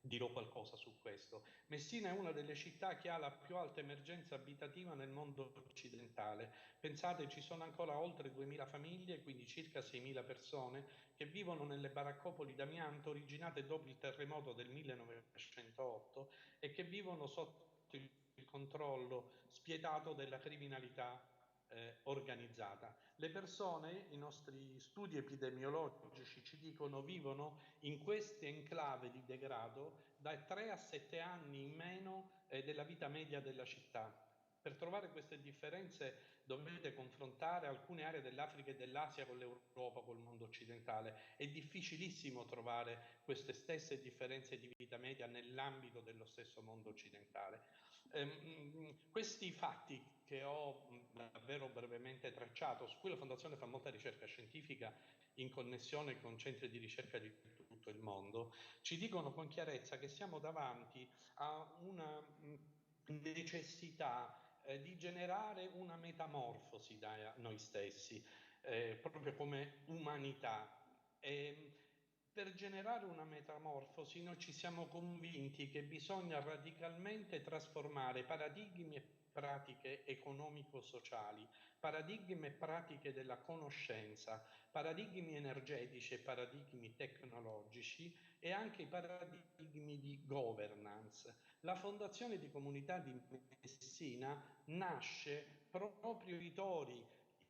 dirò qualcosa su questo. Messina è una delle città che ha la più alta emergenza abitativa nel mondo occidentale. Pensate, ci sono ancora oltre 2000 famiglie, quindi circa 6000 persone, che vivono nelle baraccopoli d'amianto originate dopo il terremoto del 1908 e che vivono sotto il controllo spietato della criminalità organizzata. Le persone, i nostri studi epidemiologici ci dicono, vivono in queste enclave di degrado da 3 a 7 anni in meno della vita media della città. Per trovare queste differenze dovete confrontare alcune aree dell'Africa e dell'Asia con l'Europa, col mondo occidentale. È difficilissimo trovare queste stesse differenze di vita media nell'ambito dello stesso mondo occidentale. Questi fatti che ho davvero brevemente tracciato, su cui la Fondazione fa molta ricerca scientifica in connessione con centri di ricerca di tutto il mondo, ci dicono con chiarezza che siamo davanti a una necessità di generare una metamorfosi da noi stessi, proprio come umanità. Per generare una metamorfosi noi ci siamo convinti che bisogna radicalmente trasformare paradigmi e pratiche economico-sociali, paradigmi e pratiche della conoscenza, paradigmi energetici e paradigmi tecnologici e anche i paradigmi di governance. La Fondazione di Comunità di Messina nasce proprio i territori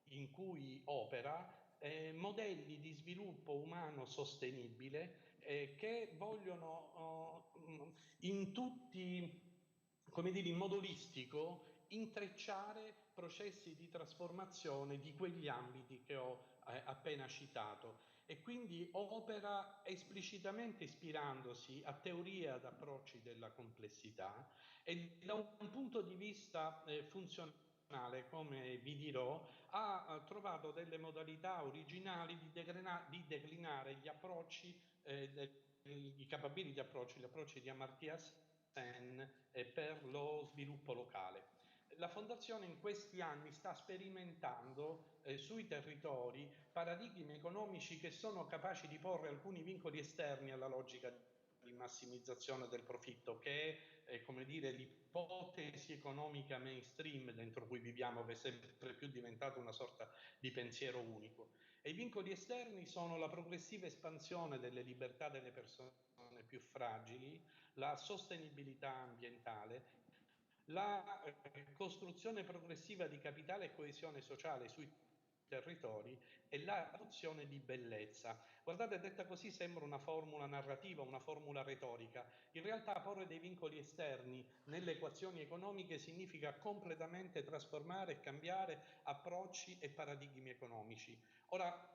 in cui opera modelli di sviluppo umano sostenibile che vogliono in tutti, come dire, in modo olistico intrecciare processi di trasformazione di quegli ambiti che ho appena citato, e quindi opera esplicitamente ispirandosi a teorie ad approcci della complessità e da un punto di vista funzionale, come vi dirò, ha trovato delle modalità originali di declinare gli approcci, i capability approcci, gli approcci di Amartya Sen per lo sviluppo locale. La Fondazione in questi anni sta sperimentando sui territori paradigmi economici che sono capaci di porre alcuni vincoli esterni alla logica di massimizzazione del profitto, che è come dire, l'ipotesi economica mainstream dentro cui viviamo, che è sempre più diventata una sorta di pensiero unico. E i vincoli esterni sono la progressiva espansione delle libertà delle persone più fragili, la sostenibilità ambientale, la costruzione progressiva di capitale e coesione sociale sui territori e la nozione di bellezza. Guardate, detta così sembra una formula narrativa, una formula retorica. In realtà porre dei vincoli esterni nelle equazioni economiche significa completamente trasformare e cambiare approcci e paradigmi economici. Ora,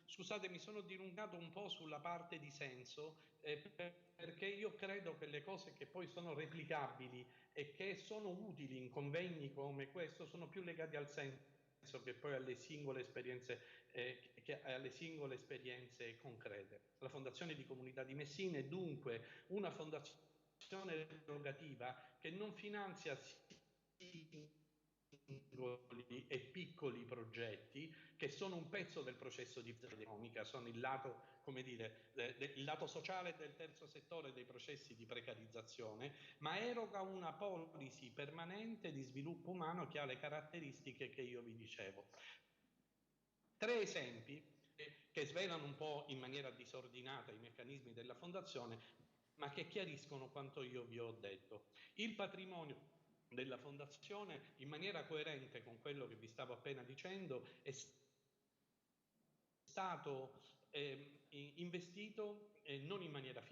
scusate, mi sono dilungato un po' sulla parte di senso, perché io credo che le cose che poi sono replicabili e che sono utili in convegni come questo sono più legati al senso che poi alle singole esperienze concrete. La Fondazione di Comunità di Messina è dunque una fondazione erogativa che non finanzia singoli e piccoli progetti che sono un pezzo del processo di economica, sono il lato, come dire, il lato sociale del terzo settore dei processi di precarizzazione, ma eroga una policy permanente di sviluppo umano che ha le caratteristiche che io vi dicevo. 3 esempi che svelano un po' in maniera disordinata i meccanismi della Fondazione, ma che chiariscono quanto io vi ho detto. Il patrimonio della Fondazione, in maniera coerente con quello che vi stavo appena dicendo, è stato investito non in maniera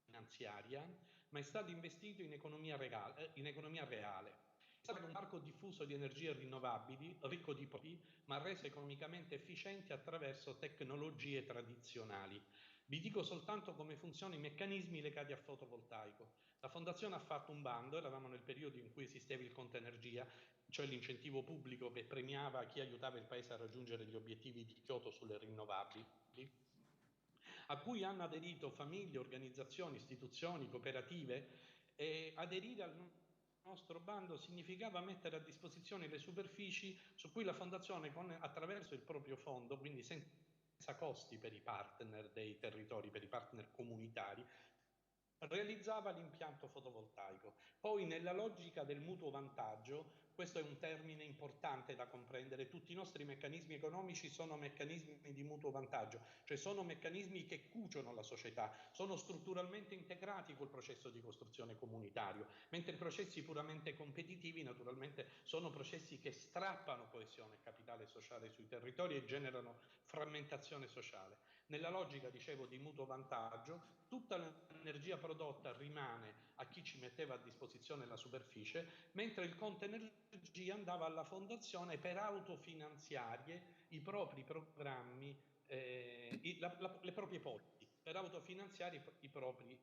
finanziaria, ma è stato investito in economia reale. È stato un parco diffuso di energie rinnovabili, ricco di prodotti, ma reso economicamente efficiente attraverso tecnologie tradizionali. Vi dico soltanto come funzionano i meccanismi legati al fotovoltaico. La Fondazione ha fatto un bando, eravamo nel periodo in cui esisteva il conto energia, cioè l'incentivo pubblico che premiava chi aiutava il Paese a raggiungere gli obiettivi di Kyoto sulle rinnovabili, a cui hanno aderito famiglie, organizzazioni, istituzioni, cooperative, e aderire al nostro bando significava mettere a disposizione le superfici su cui la Fondazione, attraverso il proprio fondo, quindi senza costi per i partner dei territori, per i partner comunitari, realizzava l'impianto fotovoltaico. Poi nella logica del mutuo vantaggio, questo è un termine importante da comprendere, tutti i nostri meccanismi economici sono meccanismi di mutuo vantaggio, cioè sono meccanismi che cuciono la società, sono strutturalmente integrati col processo di costruzione comunitario, mentre i processi puramente competitivi naturalmente sono processi che strappano coesione e capitale sociale sui territori e generano frammentazione sociale. Nella logica, dicevo, di mutuo vantaggio, tutta l'energia prodotta rimane a chi ci metteva a disposizione la superficie, mentre il conto energia andava alla fondazione per autofinanziare i propri programmi, le proprie polizze, per autofinanziare i propri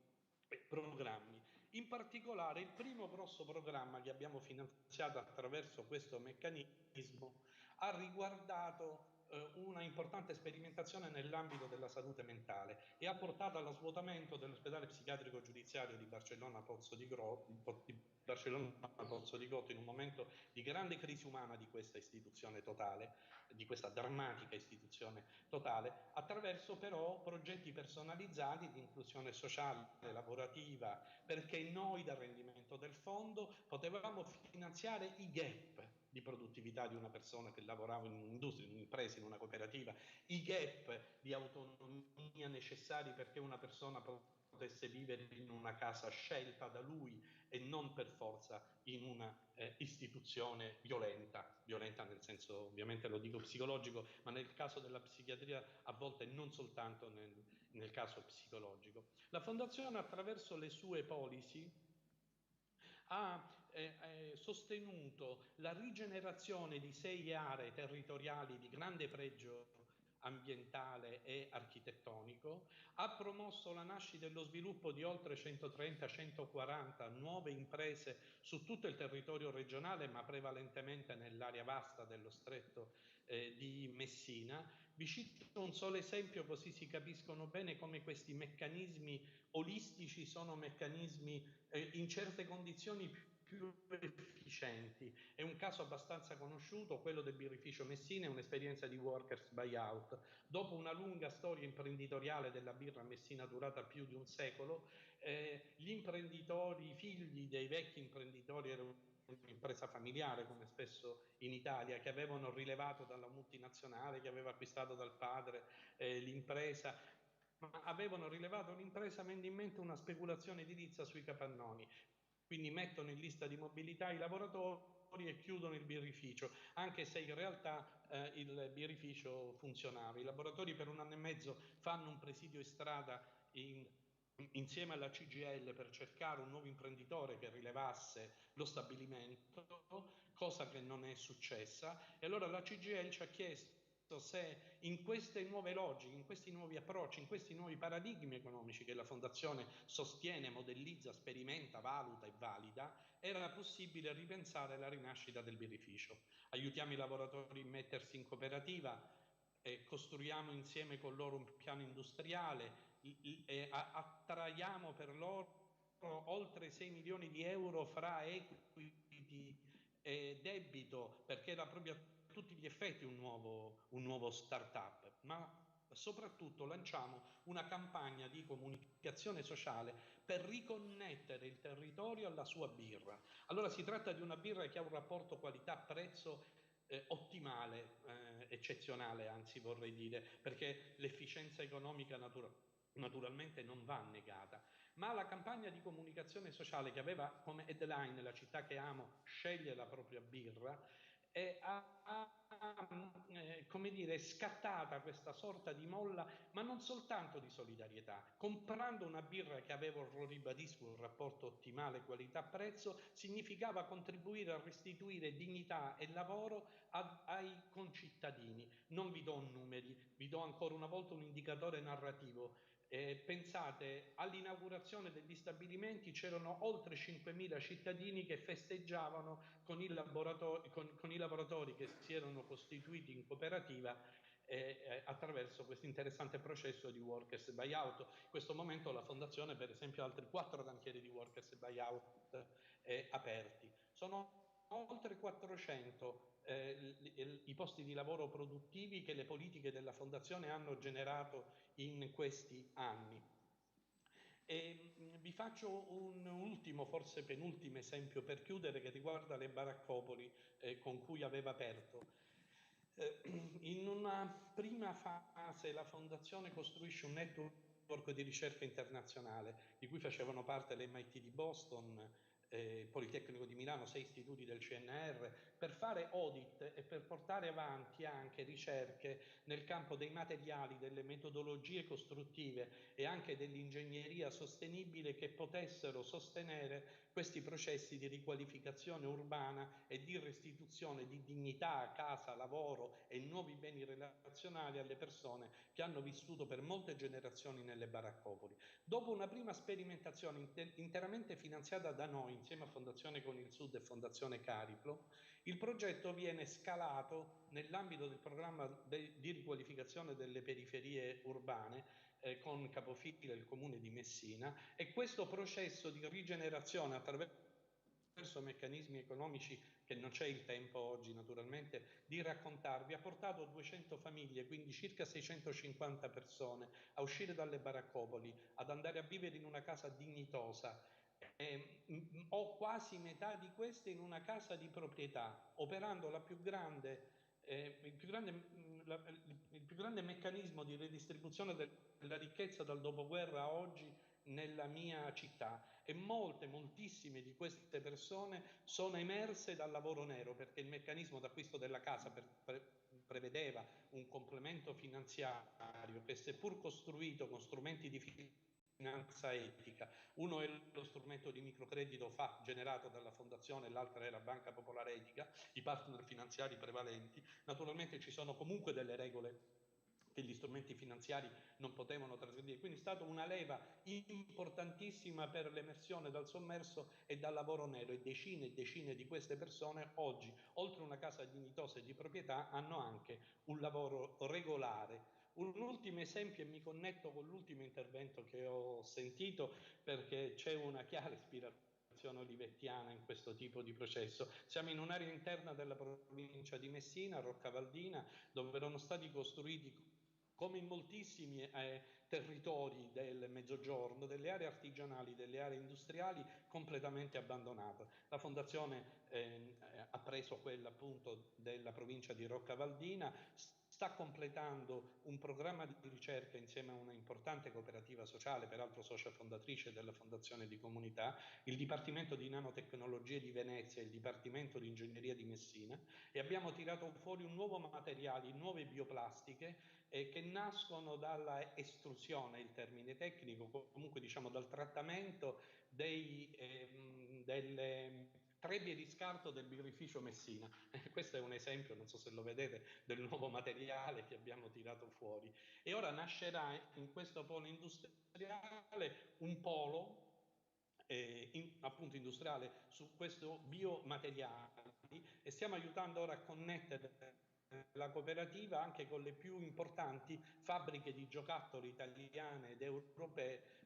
programmi. In particolare il primo grosso programma che abbiamo finanziato attraverso questo meccanismo ha riguardato una importante sperimentazione nell'ambito della salute mentale e ha portato allo svuotamento dell'ospedale psichiatrico giudiziario di Barcellona Pozzo di Grotto in un momento di grande crisi umana di questa istituzione totale, di questa drammatica istituzione totale, attraverso però progetti personalizzati di inclusione sociale, lavorativa, perché noi dal rendimento del fondo potevamo finanziare i gap di produttività di una persona che lavorava in un'industria, in un'impresa, in una cooperativa, i gap di autonomia necessari perché una persona potesse vivere in una casa scelta da lui e non per forza in una istituzione violenta nel senso, ovviamente lo dico psicologico, ma nel caso della psichiatria a volte non soltanto nel caso psicologico. La Fondazione attraverso le sue policy ha sostenuto la rigenerazione di 6 aree territoriali di grande pregio ambientale e architettonico, ha promosso la nascita e lo sviluppo di oltre 130-140 nuove imprese su tutto il territorio regionale, ma prevalentemente nell'area vasta dello stretto di Messina. Vi cito un solo esempio così si capiscono bene come questi meccanismi olistici sono meccanismi in certe condizioni più efficienti. È un caso abbastanza conosciuto, quello del birrificio Messina, è un'esperienza di workers buyout. Dopo una lunga storia imprenditoriale della birra Messina durata più di un secolo, gli imprenditori, i figli dei vecchi imprenditori, erano un'impresa familiare come spesso in Italia, che avevano rilevato dalla multinazionale che aveva acquistato dal padre l'impresa, ma avevano rilevato l'impresa avendo in mente una speculazione edilizia sui capannoni. Quindi mettono in lista di mobilità i lavoratori e chiudono il birrificio, anche se in realtà il birrificio funzionava. I lavoratori per 1 anno e mezzo fanno un presidio in strada insieme alla CGIL per cercare un nuovo imprenditore che rilevasse lo stabilimento, cosa che non è successa, e allora la CGIL ci ha chiesto se in queste nuove logiche, in questi nuovi approcci, in questi nuovi paradigmi economici che la Fondazione sostiene, modellizza, sperimenta, valuta e valida, era possibile ripensare la rinascita del birrificio. Aiutiamo i lavoratori a mettersi in cooperativa, costruiamo insieme con loro un piano industriale, attraiamo per loro oltre 6 milioni di euro fra equity e debito, perché era proprio a tutti gli effetti un nuovo start-up, ma soprattutto lanciamo una campagna di comunicazione sociale per riconnettere il territorio alla sua birra. Allora si tratta di una birra che ha un rapporto qualità-prezzo ottimale, eccezionale, anzi vorrei dire, perché l'efficienza economica naturalmente non va negata, ma la campagna di comunicazione sociale che aveva come headline "La città che amo sceglie la propria birra" come dire, scattata questa sorta di molla, ma non soltanto di solidarietà. Comprando una birra che aveva, lo ribadisco, un rapporto ottimale qualità-prezzo, significava contribuire a restituire dignità e lavoro ai concittadini. Non vi do numeri, vi do ancora una volta un indicatore narrativo. Pensate, all'inaugurazione degli stabilimenti c'erano oltre 5.000 cittadini che festeggiavano con i lavoratori che si erano costituiti in cooperativa attraverso questo interessante processo di workers buyout. In questo momento la Fondazione, per esempio, ha altri 4 cantieri di workers buyout aperti. Sono oltre 400 i posti di lavoro produttivi che le politiche della Fondazione hanno generato in questi anni. E Vi faccio un ultimo, forse penultimo esempio per chiudere, che riguarda le baraccopoli con cui aveva aperto. In una prima fase la Fondazione costruisce un network di ricerca internazionale, di cui facevano parte l'MIT di Boston, Politecnico di Milano, 6 istituti del CNR, per fare audit e per portare avanti anche ricerche nel campo dei materiali, delle metodologie costruttive e anche dell'ingegneria sostenibile che potessero sostenere questi processi di riqualificazione urbana e di restituzione di dignità, casa, lavoro e nuovi beni relazionali alle persone che hanno vissuto per molte generazioni nelle baraccopoli. Dopo una prima sperimentazione interamente finanziata da noi, insieme a Fondazione Con il Sud e Fondazione Cariplo, il progetto viene scalato nell'ambito del programma di riqualificazione delle periferie urbane con capofila il Comune di Messina, e questo processo di rigenerazione attraverso meccanismi economici che non c'è il tempo oggi naturalmente di raccontarvi, ha portato 200 famiglie, quindi circa 650 persone, a uscire dalle baraccopoli, ad andare a vivere in una casa dignitosa. Ho quasi metà di queste in una casa di proprietà, operando il più grande meccanismo di redistribuzione della ricchezza dal dopoguerra a oggi nella mia città, e moltissime di queste persone sono emerse dal lavoro nero, perché il meccanismo d'acquisto della casa prevedeva un complemento finanziario che, seppur costruito con strumenti di finanza etica, uno è lo strumento di microcredito generato dalla fondazione, l'altra è la Banca Popolare Etica, i partner finanziari prevalenti. Naturalmente ci sono comunque delle regole che gli strumenti finanziari non potevano trasgredire, quindi è stata una leva importantissima per l'emersione dal sommerso e dal lavoro nero, e decine di queste persone oggi, oltre a una casa dignitosa e di proprietà, hanno anche un lavoro regolare. Un ultimo esempio, e mi connetto con l'ultimo intervento che ho sentito, perché c'è una chiara ispirazione olivettiana in questo tipo di processo. Siamo in un'area interna della provincia di Messina, Roccavaldina, dove erano stati costruiti, come in moltissimi territori del Mezzogiorno, delle aree artigianali, delle aree industriali completamente abbandonate. La Fondazione ha preso quella appunto della provincia di Roccavaldina, sta completando un programma di ricerca insieme a una importante cooperativa sociale, peraltro socia fondatrice della Fondazione di Comunità, il Dipartimento di Nanotecnologie di Venezia e il Dipartimento di Ingegneria di Messina, e abbiamo tirato fuori un nuovo materiale, nuove bioplastiche, che nascono dalla estruzione, il termine tecnico, comunque diciamo dal trattamento delle trebbie di scarto del birrificio Messina. Questo è un esempio, non so se lo vedete, del nuovo materiale che abbiamo tirato fuori. E ora nascerà in questo polo industriale un polo appunto industriale su questo biomateriali, e stiamo aiutando ora a connettere la cooperativa anche con le più importanti fabbriche di giocattoli italiane ed europee,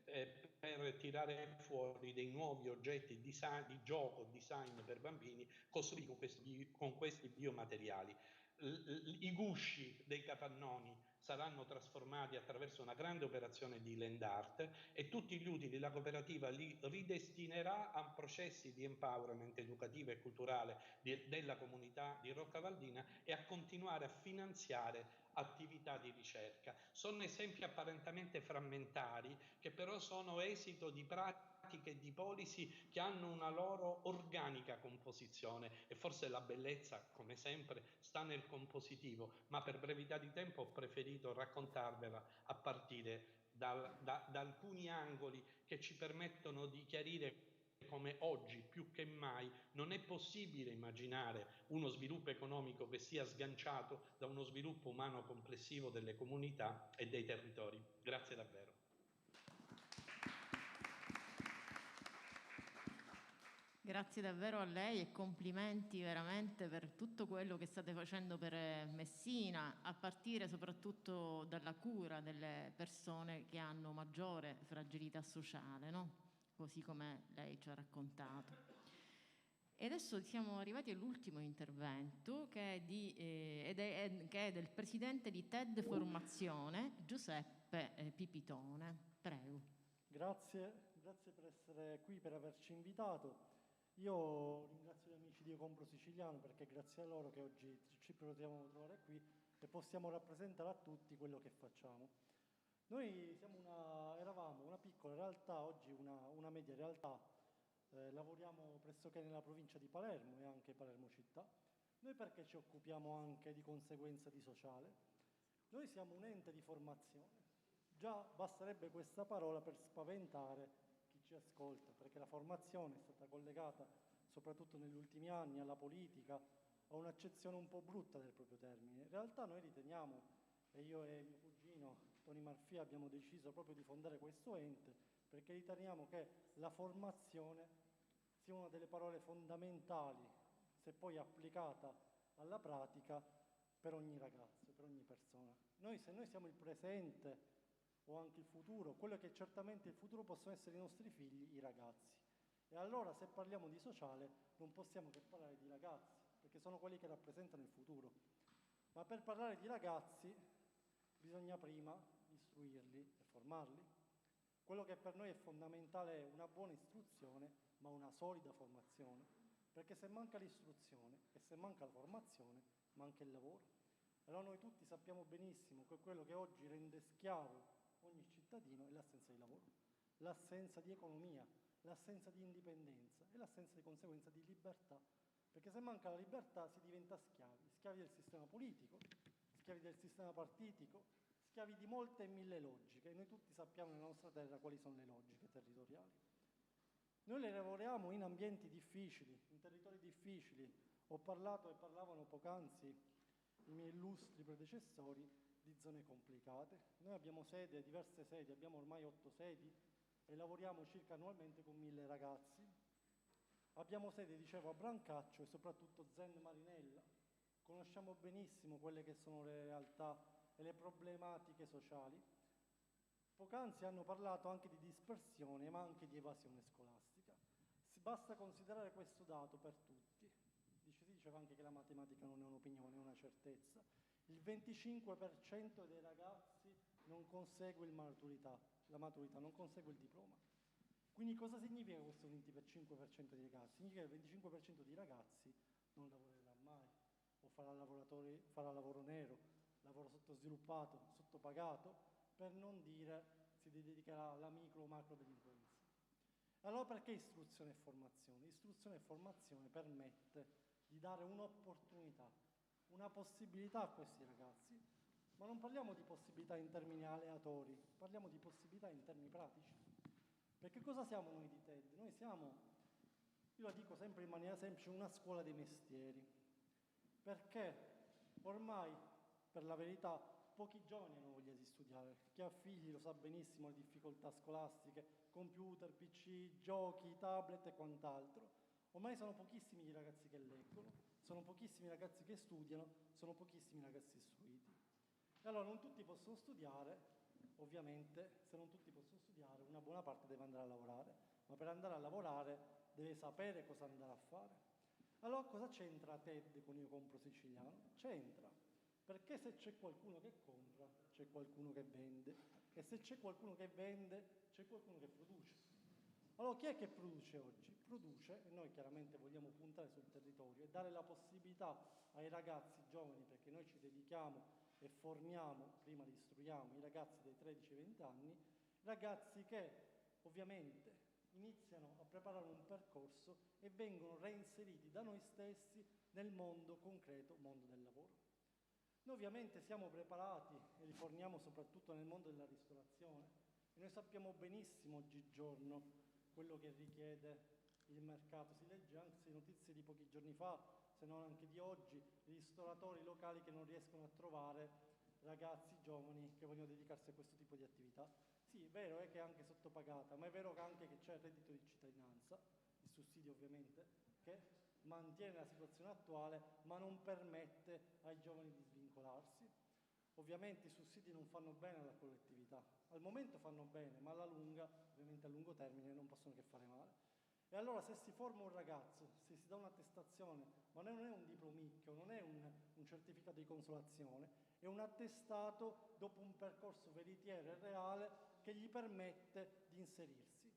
per tirare fuori dei nuovi oggetti di gioco, design per bambini costruiti con questi biomateriali. I gusci dei capannoni saranno trasformati attraverso una grande operazione di land art, e tutti gli utili la cooperativa li ridestinerà a processi di empowerment educativo e culturale della comunità di Roccavaldina, e a continuare a finanziare attività di ricerca. Sono esempi apparentemente frammentari, che però sono esito di pratiche e di policy che hanno una loro organica composizione, e forse la bellezza, come sempre, sta nel compositivo, ma per brevità di tempo ho preferito raccontarvela a partire da alcuni angoli che ci permettono di chiarire come oggi più che mai non è possibile immaginare uno sviluppo economico che sia sganciato da uno sviluppo umano complessivo delle comunità e dei territori. Grazie davvero. Grazie davvero a lei e complimenti veramente per tutto quello che state facendo per Messina, a partire soprattutto dalla cura delle persone che hanno maggiore fragilità sociale, no? Così come lei ci ha raccontato. E adesso siamo arrivati all'ultimo intervento, che è del presidente di TED Formazione, Giuseppe Pipitone. Prego. grazie per essere qui, per averci invitato. Io ringrazio gli amici di Io Compro Siciliano perché è grazie a loro che oggi ci potremo trovare qui e possiamo rappresentare a tutti quello che facciamo. Noi eravamo una piccola realtà, oggi una media realtà, lavoriamo pressoché nella provincia di Palermo e anche Palermo città. Noi perché ci occupiamo anche di conseguenza di sociale? Noi siamo un ente di formazione. Già basterebbe questa parola per spaventare chi ci ascolta, perché la formazione è stata collegata, soprattutto negli ultimi anni, alla politica, a un'accezione un po' brutta del proprio termine. In realtà noi riteniamo, e io e mio cugino Tony Marfia abbiamo deciso proprio di fondare questo ente, perché riteniamo che la formazione sia una delle parole fondamentali, se poi applicata alla pratica, per ogni ragazzo, per ogni persona. Se noi siamo il presente o anche il futuro, quello che certamente il futuro possono essere i nostri figli, i ragazzi. E allora se parliamo di sociale non possiamo che parlare di ragazzi, perché sono quelli che rappresentano il futuro. Ma per parlare di ragazzi bisogna prima istruirli e formarli. Quello che per noi è fondamentale è una buona istruzione, ma una solida formazione, perché se manca l'istruzione e se manca la formazione, manca il lavoro. Allora noi tutti sappiamo benissimo che quello che oggi rende schiavo ogni cittadino è l'assenza di lavoro, l'assenza di economia, l'assenza di indipendenza e l'assenza di conseguenza di libertà. Perché se manca la libertà si diventa schiavi, schiavi del sistema politico, schiavi del sistema partitico, schiavi di molte e mille logiche. E noi tutti sappiamo nella nostra terra quali sono le logiche territoriali. Noi le lavoriamo in ambienti difficili, in territori difficili. Ho parlato e parlavano poc'anzi i miei illustri predecessori di zone complicate. Noi abbiamo diverse sedi, abbiamo ormai 8 sedi e lavoriamo circa annualmente con 1000 ragazzi. Abbiamo sede, dicevo, a Brancaccio e soprattutto Zen Marinella. Conosciamo benissimo quelle che sono le realtà e le problematiche sociali. Poc'anzi hanno parlato anche di dispersione, ma anche di evasione scolastica. Basta considerare questo dato per tutti. Si diceva anche che la matematica non è un'opinione, è una certezza. Il 25% dei ragazzi non consegue la maturità, non consegue il diploma. Quindi cosa significa questo 25% di ragazzi? Significa che il 25% di ragazzi non lavorerà mai, o farà lavoro nero, lavoro sottosviluppato, sottopagato, per non dire si dedicherà alla micro o macro delinquenza. Allora perché istruzione e formazione? Istruzione e formazione permette di dare un'opportunità, una possibilità a questi ragazzi, ma non parliamo di possibilità in termini aleatori, parliamo di possibilità in termini pratici. Perché cosa siamo noi di TED? Noi siamo, io la dico sempre in maniera semplice, una scuola dei mestieri, perché ormai, per la verità, pochi giovani hanno voglia di studiare. Chi ha figli lo sa benissimo, le difficoltà scolastiche, computer, PC, giochi, tablet e quant'altro. Ormai sono pochissimi i ragazzi che leggono, sono pochissimi i ragazzi che studiano, sono pochissimi i ragazzi istruiti. E allora non tutti possono studiare, ovviamente, se non tutti possono studiare, una buona parte deve andare a lavorare, ma per andare a lavorare deve sapere cosa andare a fare. Allora cosa c'entra TED con Io Compro Siciliano? C'entra, perché se c'è qualcuno che compra, c'è qualcuno che vende, e se c'è qualcuno che vende, c'è qualcuno che produce. Allora chi è che produce oggi? Produce, e noi chiaramente vogliamo puntare sul territorio e dare la possibilità ai ragazzi giovani, perché noi ci dedichiamo e formiamo, prima li istruiamo, i ragazzi dai 13 ai 20 anni, ragazzi che ovviamente iniziano a preparare un percorso e vengono reinseriti da noi stessi nel mondo concreto, mondo del lavoro. Noi ovviamente siamo preparati e li forniamo soprattutto nel mondo della ristorazione e noi sappiamo benissimo oggigiorno quello che richiede il mercato. Si legge anche notizie di pochi giorni fa, se non anche di oggi, i ristoratori locali che non riescono a trovare ragazzi giovani che vogliono dedicarsi a questo tipo di attività. Sì, è vero che è anche sottopagata, ma è vero anche che c'è il reddito di cittadinanza, il sussidio ovviamente, che mantiene la situazione attuale, ma non permette ai giovani di svincolarsi. Ovviamente i sussidi non fanno bene alla collettività, al momento fanno bene, ma alla lunga, ovviamente a lungo termine, non possono che fare male. E allora se si forma un ragazzo, se si dà un'attestazione, ma non è un diplomicchio, non è un certificato di consolazione, è un attestato dopo un percorso veritiero e reale che gli permette di inserirsi.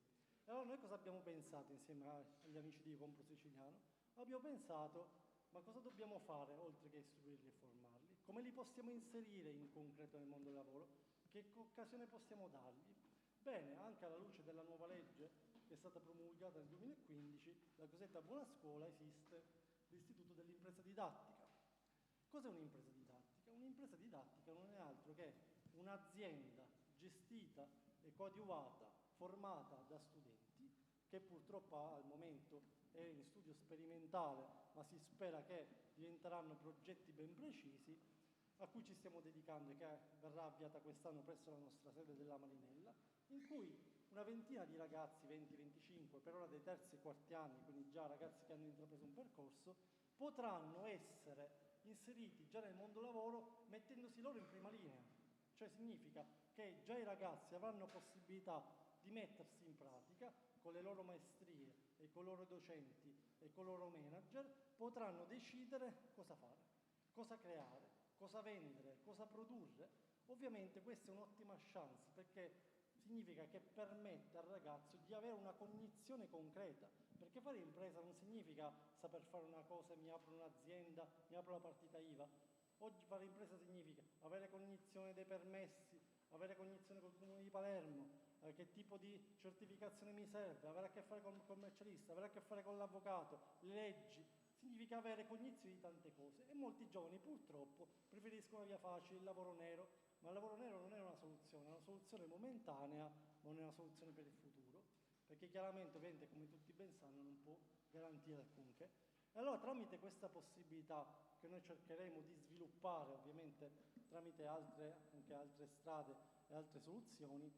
Allora noi cosa abbiamo pensato insieme agli amici di Compro Siciliano? Abbiamo pensato, ma cosa dobbiamo fare oltre che istruirli e formarli? Come li possiamo inserire in concreto nel mondo del lavoro? Che occasione possiamo dargli? Bene, anche alla luce della nuova legge che è stata promulgata nel 2015, la cosiddetta Buona Scuola, esiste l'istituto dell'impresa didattica. Cos'è un'impresa didattica? Un'impresa didattica non è altro che un'azienda gestita e coadiuvata, formata da studenti, che purtroppo al momento è in studio sperimentale, ma si spera che diventeranno progetti ben precisi, a cui ci stiamo dedicando e che verrà avviata quest'anno presso la nostra sede della Marinella, in cui una ventina di ragazzi, 20-25, per ora dei terzi e quarti anni, quindi già ragazzi che hanno intrapreso un percorso, potranno essere inseriti già nel mondo lavoro mettendosi loro in prima linea. Cioè significa che già i ragazzi avranno possibilità di mettersi in pratica con le loro maestrie e con i loro docenti e con i loro manager, potranno decidere cosa fare, cosa creare, cosa vendere, cosa produrre. Ovviamente questa è un'ottima chance, perché significa che permette al ragazzo di avere una cognizione concreta, perché fare impresa non significa saper fare una cosa e mi apro un'azienda, mi apro la partita IVA. Oggi fare impresa significa avere cognizione dei permessi, avere cognizione col Comune di Palermo, che tipo di certificazione mi serve, avere a che fare con il commercialista, avere a che fare con l'avvocato, le leggi. Significa avere cognizione di tante cose, e molti giovani purtroppo preferiscono la via facile, il lavoro nero, ma il lavoro nero non è una soluzione momentanea, ma non è una soluzione per il futuro, perché chiaramente, ovviamente, come tutti ben sanno, non può garantire alcunché. E allora tramite questa possibilità che noi cercheremo di sviluppare, ovviamente tramite anche altre strade e altre soluzioni,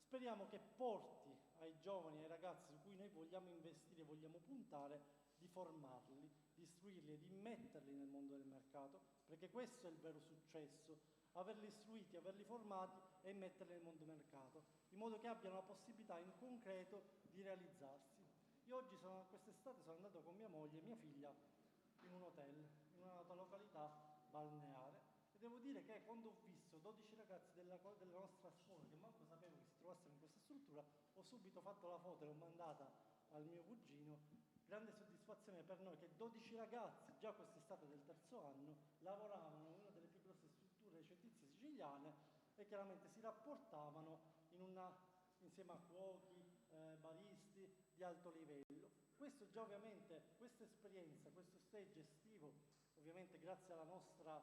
speriamo che porti ai giovani e ai ragazzi su cui noi vogliamo investire, vogliamo puntare, di formarli, di istruirli e di metterli nel mondo del mercato, perché questo è il vero successo, averli istruiti, averli formati e metterli nel mondo del mercato, in modo che abbiano la possibilità in concreto di realizzarsi. Io oggi, quest'estate, sono andato con mia moglie e mia figlia in un hotel, in una nota località balneare, e devo dire che quando ho visto 12 ragazzi della nostra scuola, che manco sapevo che si trovassero in questa struttura, ho subito fatto la foto e l'ho mandata al mio cugino. Grande soddisfazione per noi che 12 ragazzi, già quest'estate del terzo anno, lavoravano in una delle più grosse strutture creditizie siciliane e chiaramente si rapportavano insieme a cuochi, baristi di alto livello. Questo già ovviamente, questa esperienza, questo stage estivo, ovviamente grazie alla nostra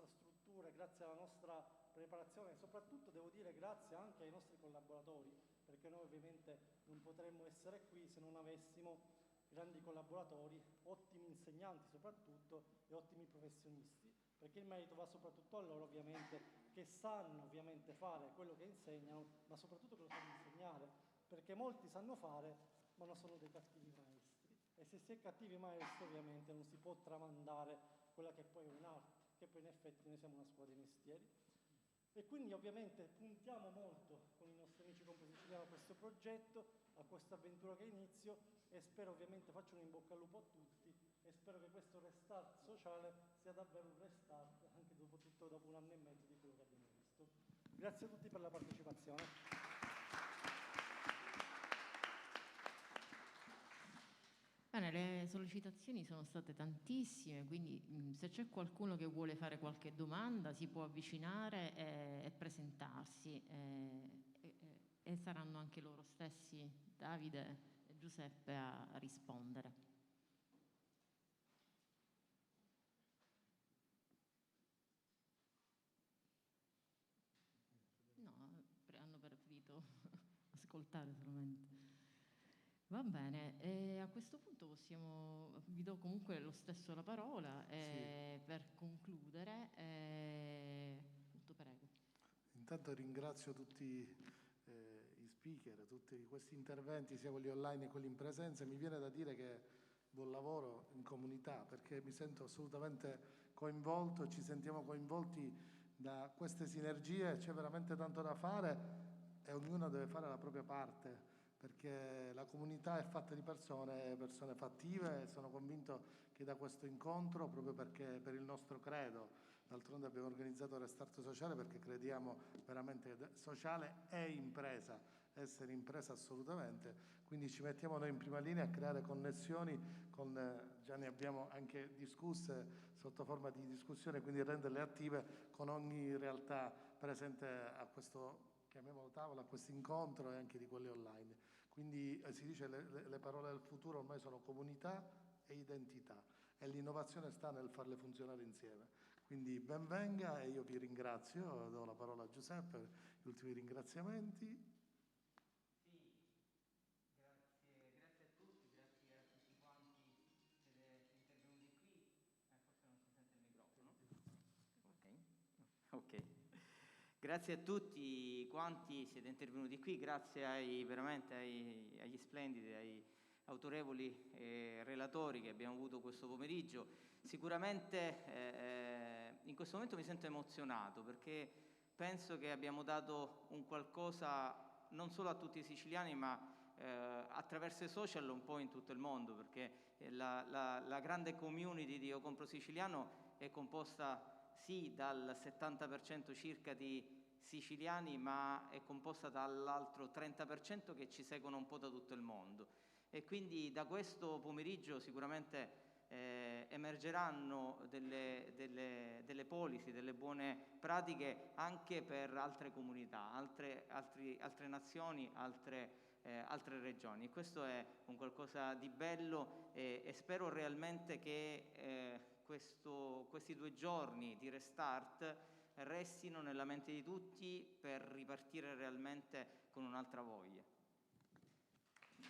struttura, grazie alla nostra preparazione e soprattutto devo dire grazie anche ai nostri collaboratori, perché noi ovviamente non potremmo essere qui se non avessimo grandi collaboratori, ottimi insegnanti soprattutto e ottimi professionisti, perché il merito va soprattutto a loro, ovviamente, che sanno ovviamente fare quello che insegnano, ma soprattutto che lo sanno insegnare, perché molti sanno fare ma non sono dei cattivi maestri, e se si è cattivi maestri ovviamente non si può tramandare quella che poi è un'arte, che poi in effetti noi siamo una scuola dei mestieri. E quindi ovviamente puntiamo molto con i nostri amici Compro Siciliano a questo progetto, a questa avventura che inizio, e spero, ovviamente, faccio un in bocca al lupo a tutti e spero che questo restart sociale sia davvero un restart anche dopo un anno e mezzo di quello che abbiamo visto. Grazie a tutti per la partecipazione. Bene, le sollecitazioni sono state tantissime, quindi se c'è qualcuno che vuole fare qualche domanda si può avvicinare e presentarsi, e saranno anche loro stessi, Davide e Giuseppe, a rispondere. No, hanno preferito ascoltare solamente. Va bene, a questo punto vi do comunque lo stesso la parola Sì. Per concludere. Prego. Intanto ringrazio tutti i speaker, tutti questi interventi, sia quelli online che quelli in presenza. Mi viene da dire che buon lavoro in comunità, perché mi sento assolutamente coinvolto, ci sentiamo coinvolti da queste sinergie, c'è veramente tanto da fare e ognuno deve fare la propria parte, perché la comunità è fatta di persone fattive, e sono convinto che da questo incontro, proprio perché per il nostro credo, d'altronde abbiamo organizzato Restart Sociale perché crediamo veramente che sociale è impresa, essere impresa assolutamente, quindi ci mettiamo noi in prima linea a creare connessioni con, già ne abbiamo anche discusse sotto forma di discussione, quindi renderle attive con ogni realtà presente a questo, chiamiamolo tavolo, a questo incontro e anche di quelli online. Quindi si dice le parole del futuro ormai sono comunità e identità, e l'innovazione sta nel farle funzionare insieme. Quindi ben venga, e io vi ringrazio, do la parola a Giuseppe, gli ultimi ringraziamenti. Sì, grazie a tutti, grazie a tutti quanti siete intervenuti qui. Forse non si sente il microfono. Ok. Grazie a tutti quanti siete intervenuti qui, grazie veramente agli splendidi, ai autorevoli relatori che abbiamo avuto questo pomeriggio. Sicuramente in questo momento mi sento emozionato perché penso che abbiamo dato un qualcosa non solo a tutti i siciliani, ma attraverso i social un po' in tutto il mondo, perché la grande community di Io Compro Siciliano è composta sì dal 70% circa di siciliani, ma è composta dall'altro 30% che ci seguono un po' da tutto il mondo. E quindi da questo pomeriggio sicuramente emergeranno delle policy, delle buone pratiche anche per altre comunità, altre nazioni, altre regioni. Questo è un qualcosa di bello e spero realmente che questi 2 giorni di restart restino nella mente di tutti per ripartire realmente con un'altra voglia. Vi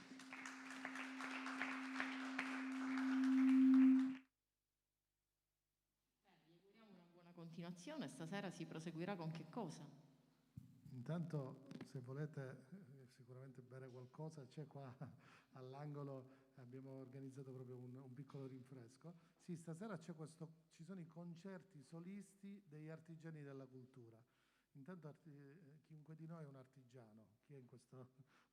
auguriamo una buona continuazione. Stasera si proseguirà con che cosa? Intanto, se volete sicuramente bere qualcosa, c'è qua all'angolo, abbiamo organizzato proprio un piccolo rinfresco. Sì, stasera ci sono i concerti solisti degli artigiani della cultura. Intanto chiunque di noi è un artigiano, chi è in questa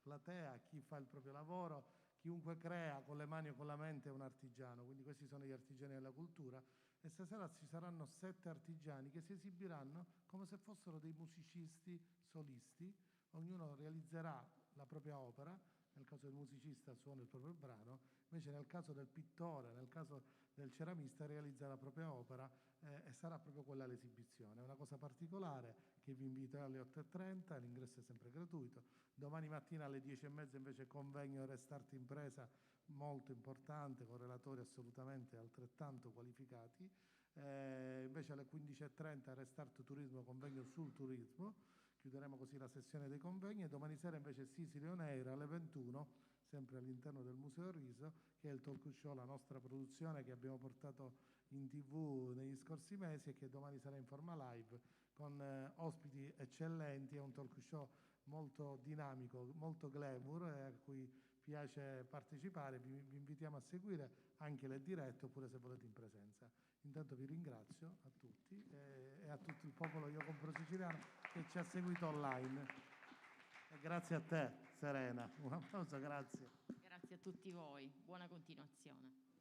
platea, chi fa il proprio lavoro, chiunque crea con le mani o con la mente è un artigiano, quindi questi sono gli artigiani della cultura. E stasera ci saranno 7 artigiani che si esibiranno come se fossero dei musicisti solisti, ognuno realizzerà la propria opera, nel caso del musicista suona il proprio brano, invece nel caso del pittore, nel caso del ceramista realizza la propria opera e sarà proprio quella l'esibizione. È una cosa particolare che vi invito alle 8:30, l'ingresso è sempre gratuito. Domani mattina alle 10:30 invece convegno Restart Impresa, molto importante, con relatori assolutamente altrettanto qualificati. Invece alle 15:30 Restart Turismo, convegno sul turismo. Chiuderemo così la sessione dei convegni e domani sera invece Sicily On Air alle 21, sempre all'interno del Museo del Riso, che è il talk show, la nostra produzione che abbiamo portato in TV negli scorsi mesi e che domani sarà in forma live con ospiti eccellenti. È un talk show molto dinamico, molto glamour, a cui piace partecipare. Vi invitiamo a seguire anche le dirette oppure se volete in presenza. Intanto vi ringrazio a tutti e a tutto il popolo Io Compro Siciliano che ci ha seguito online. E grazie a te, Serena. Un applauso, grazie. Grazie a tutti voi. Buona continuazione.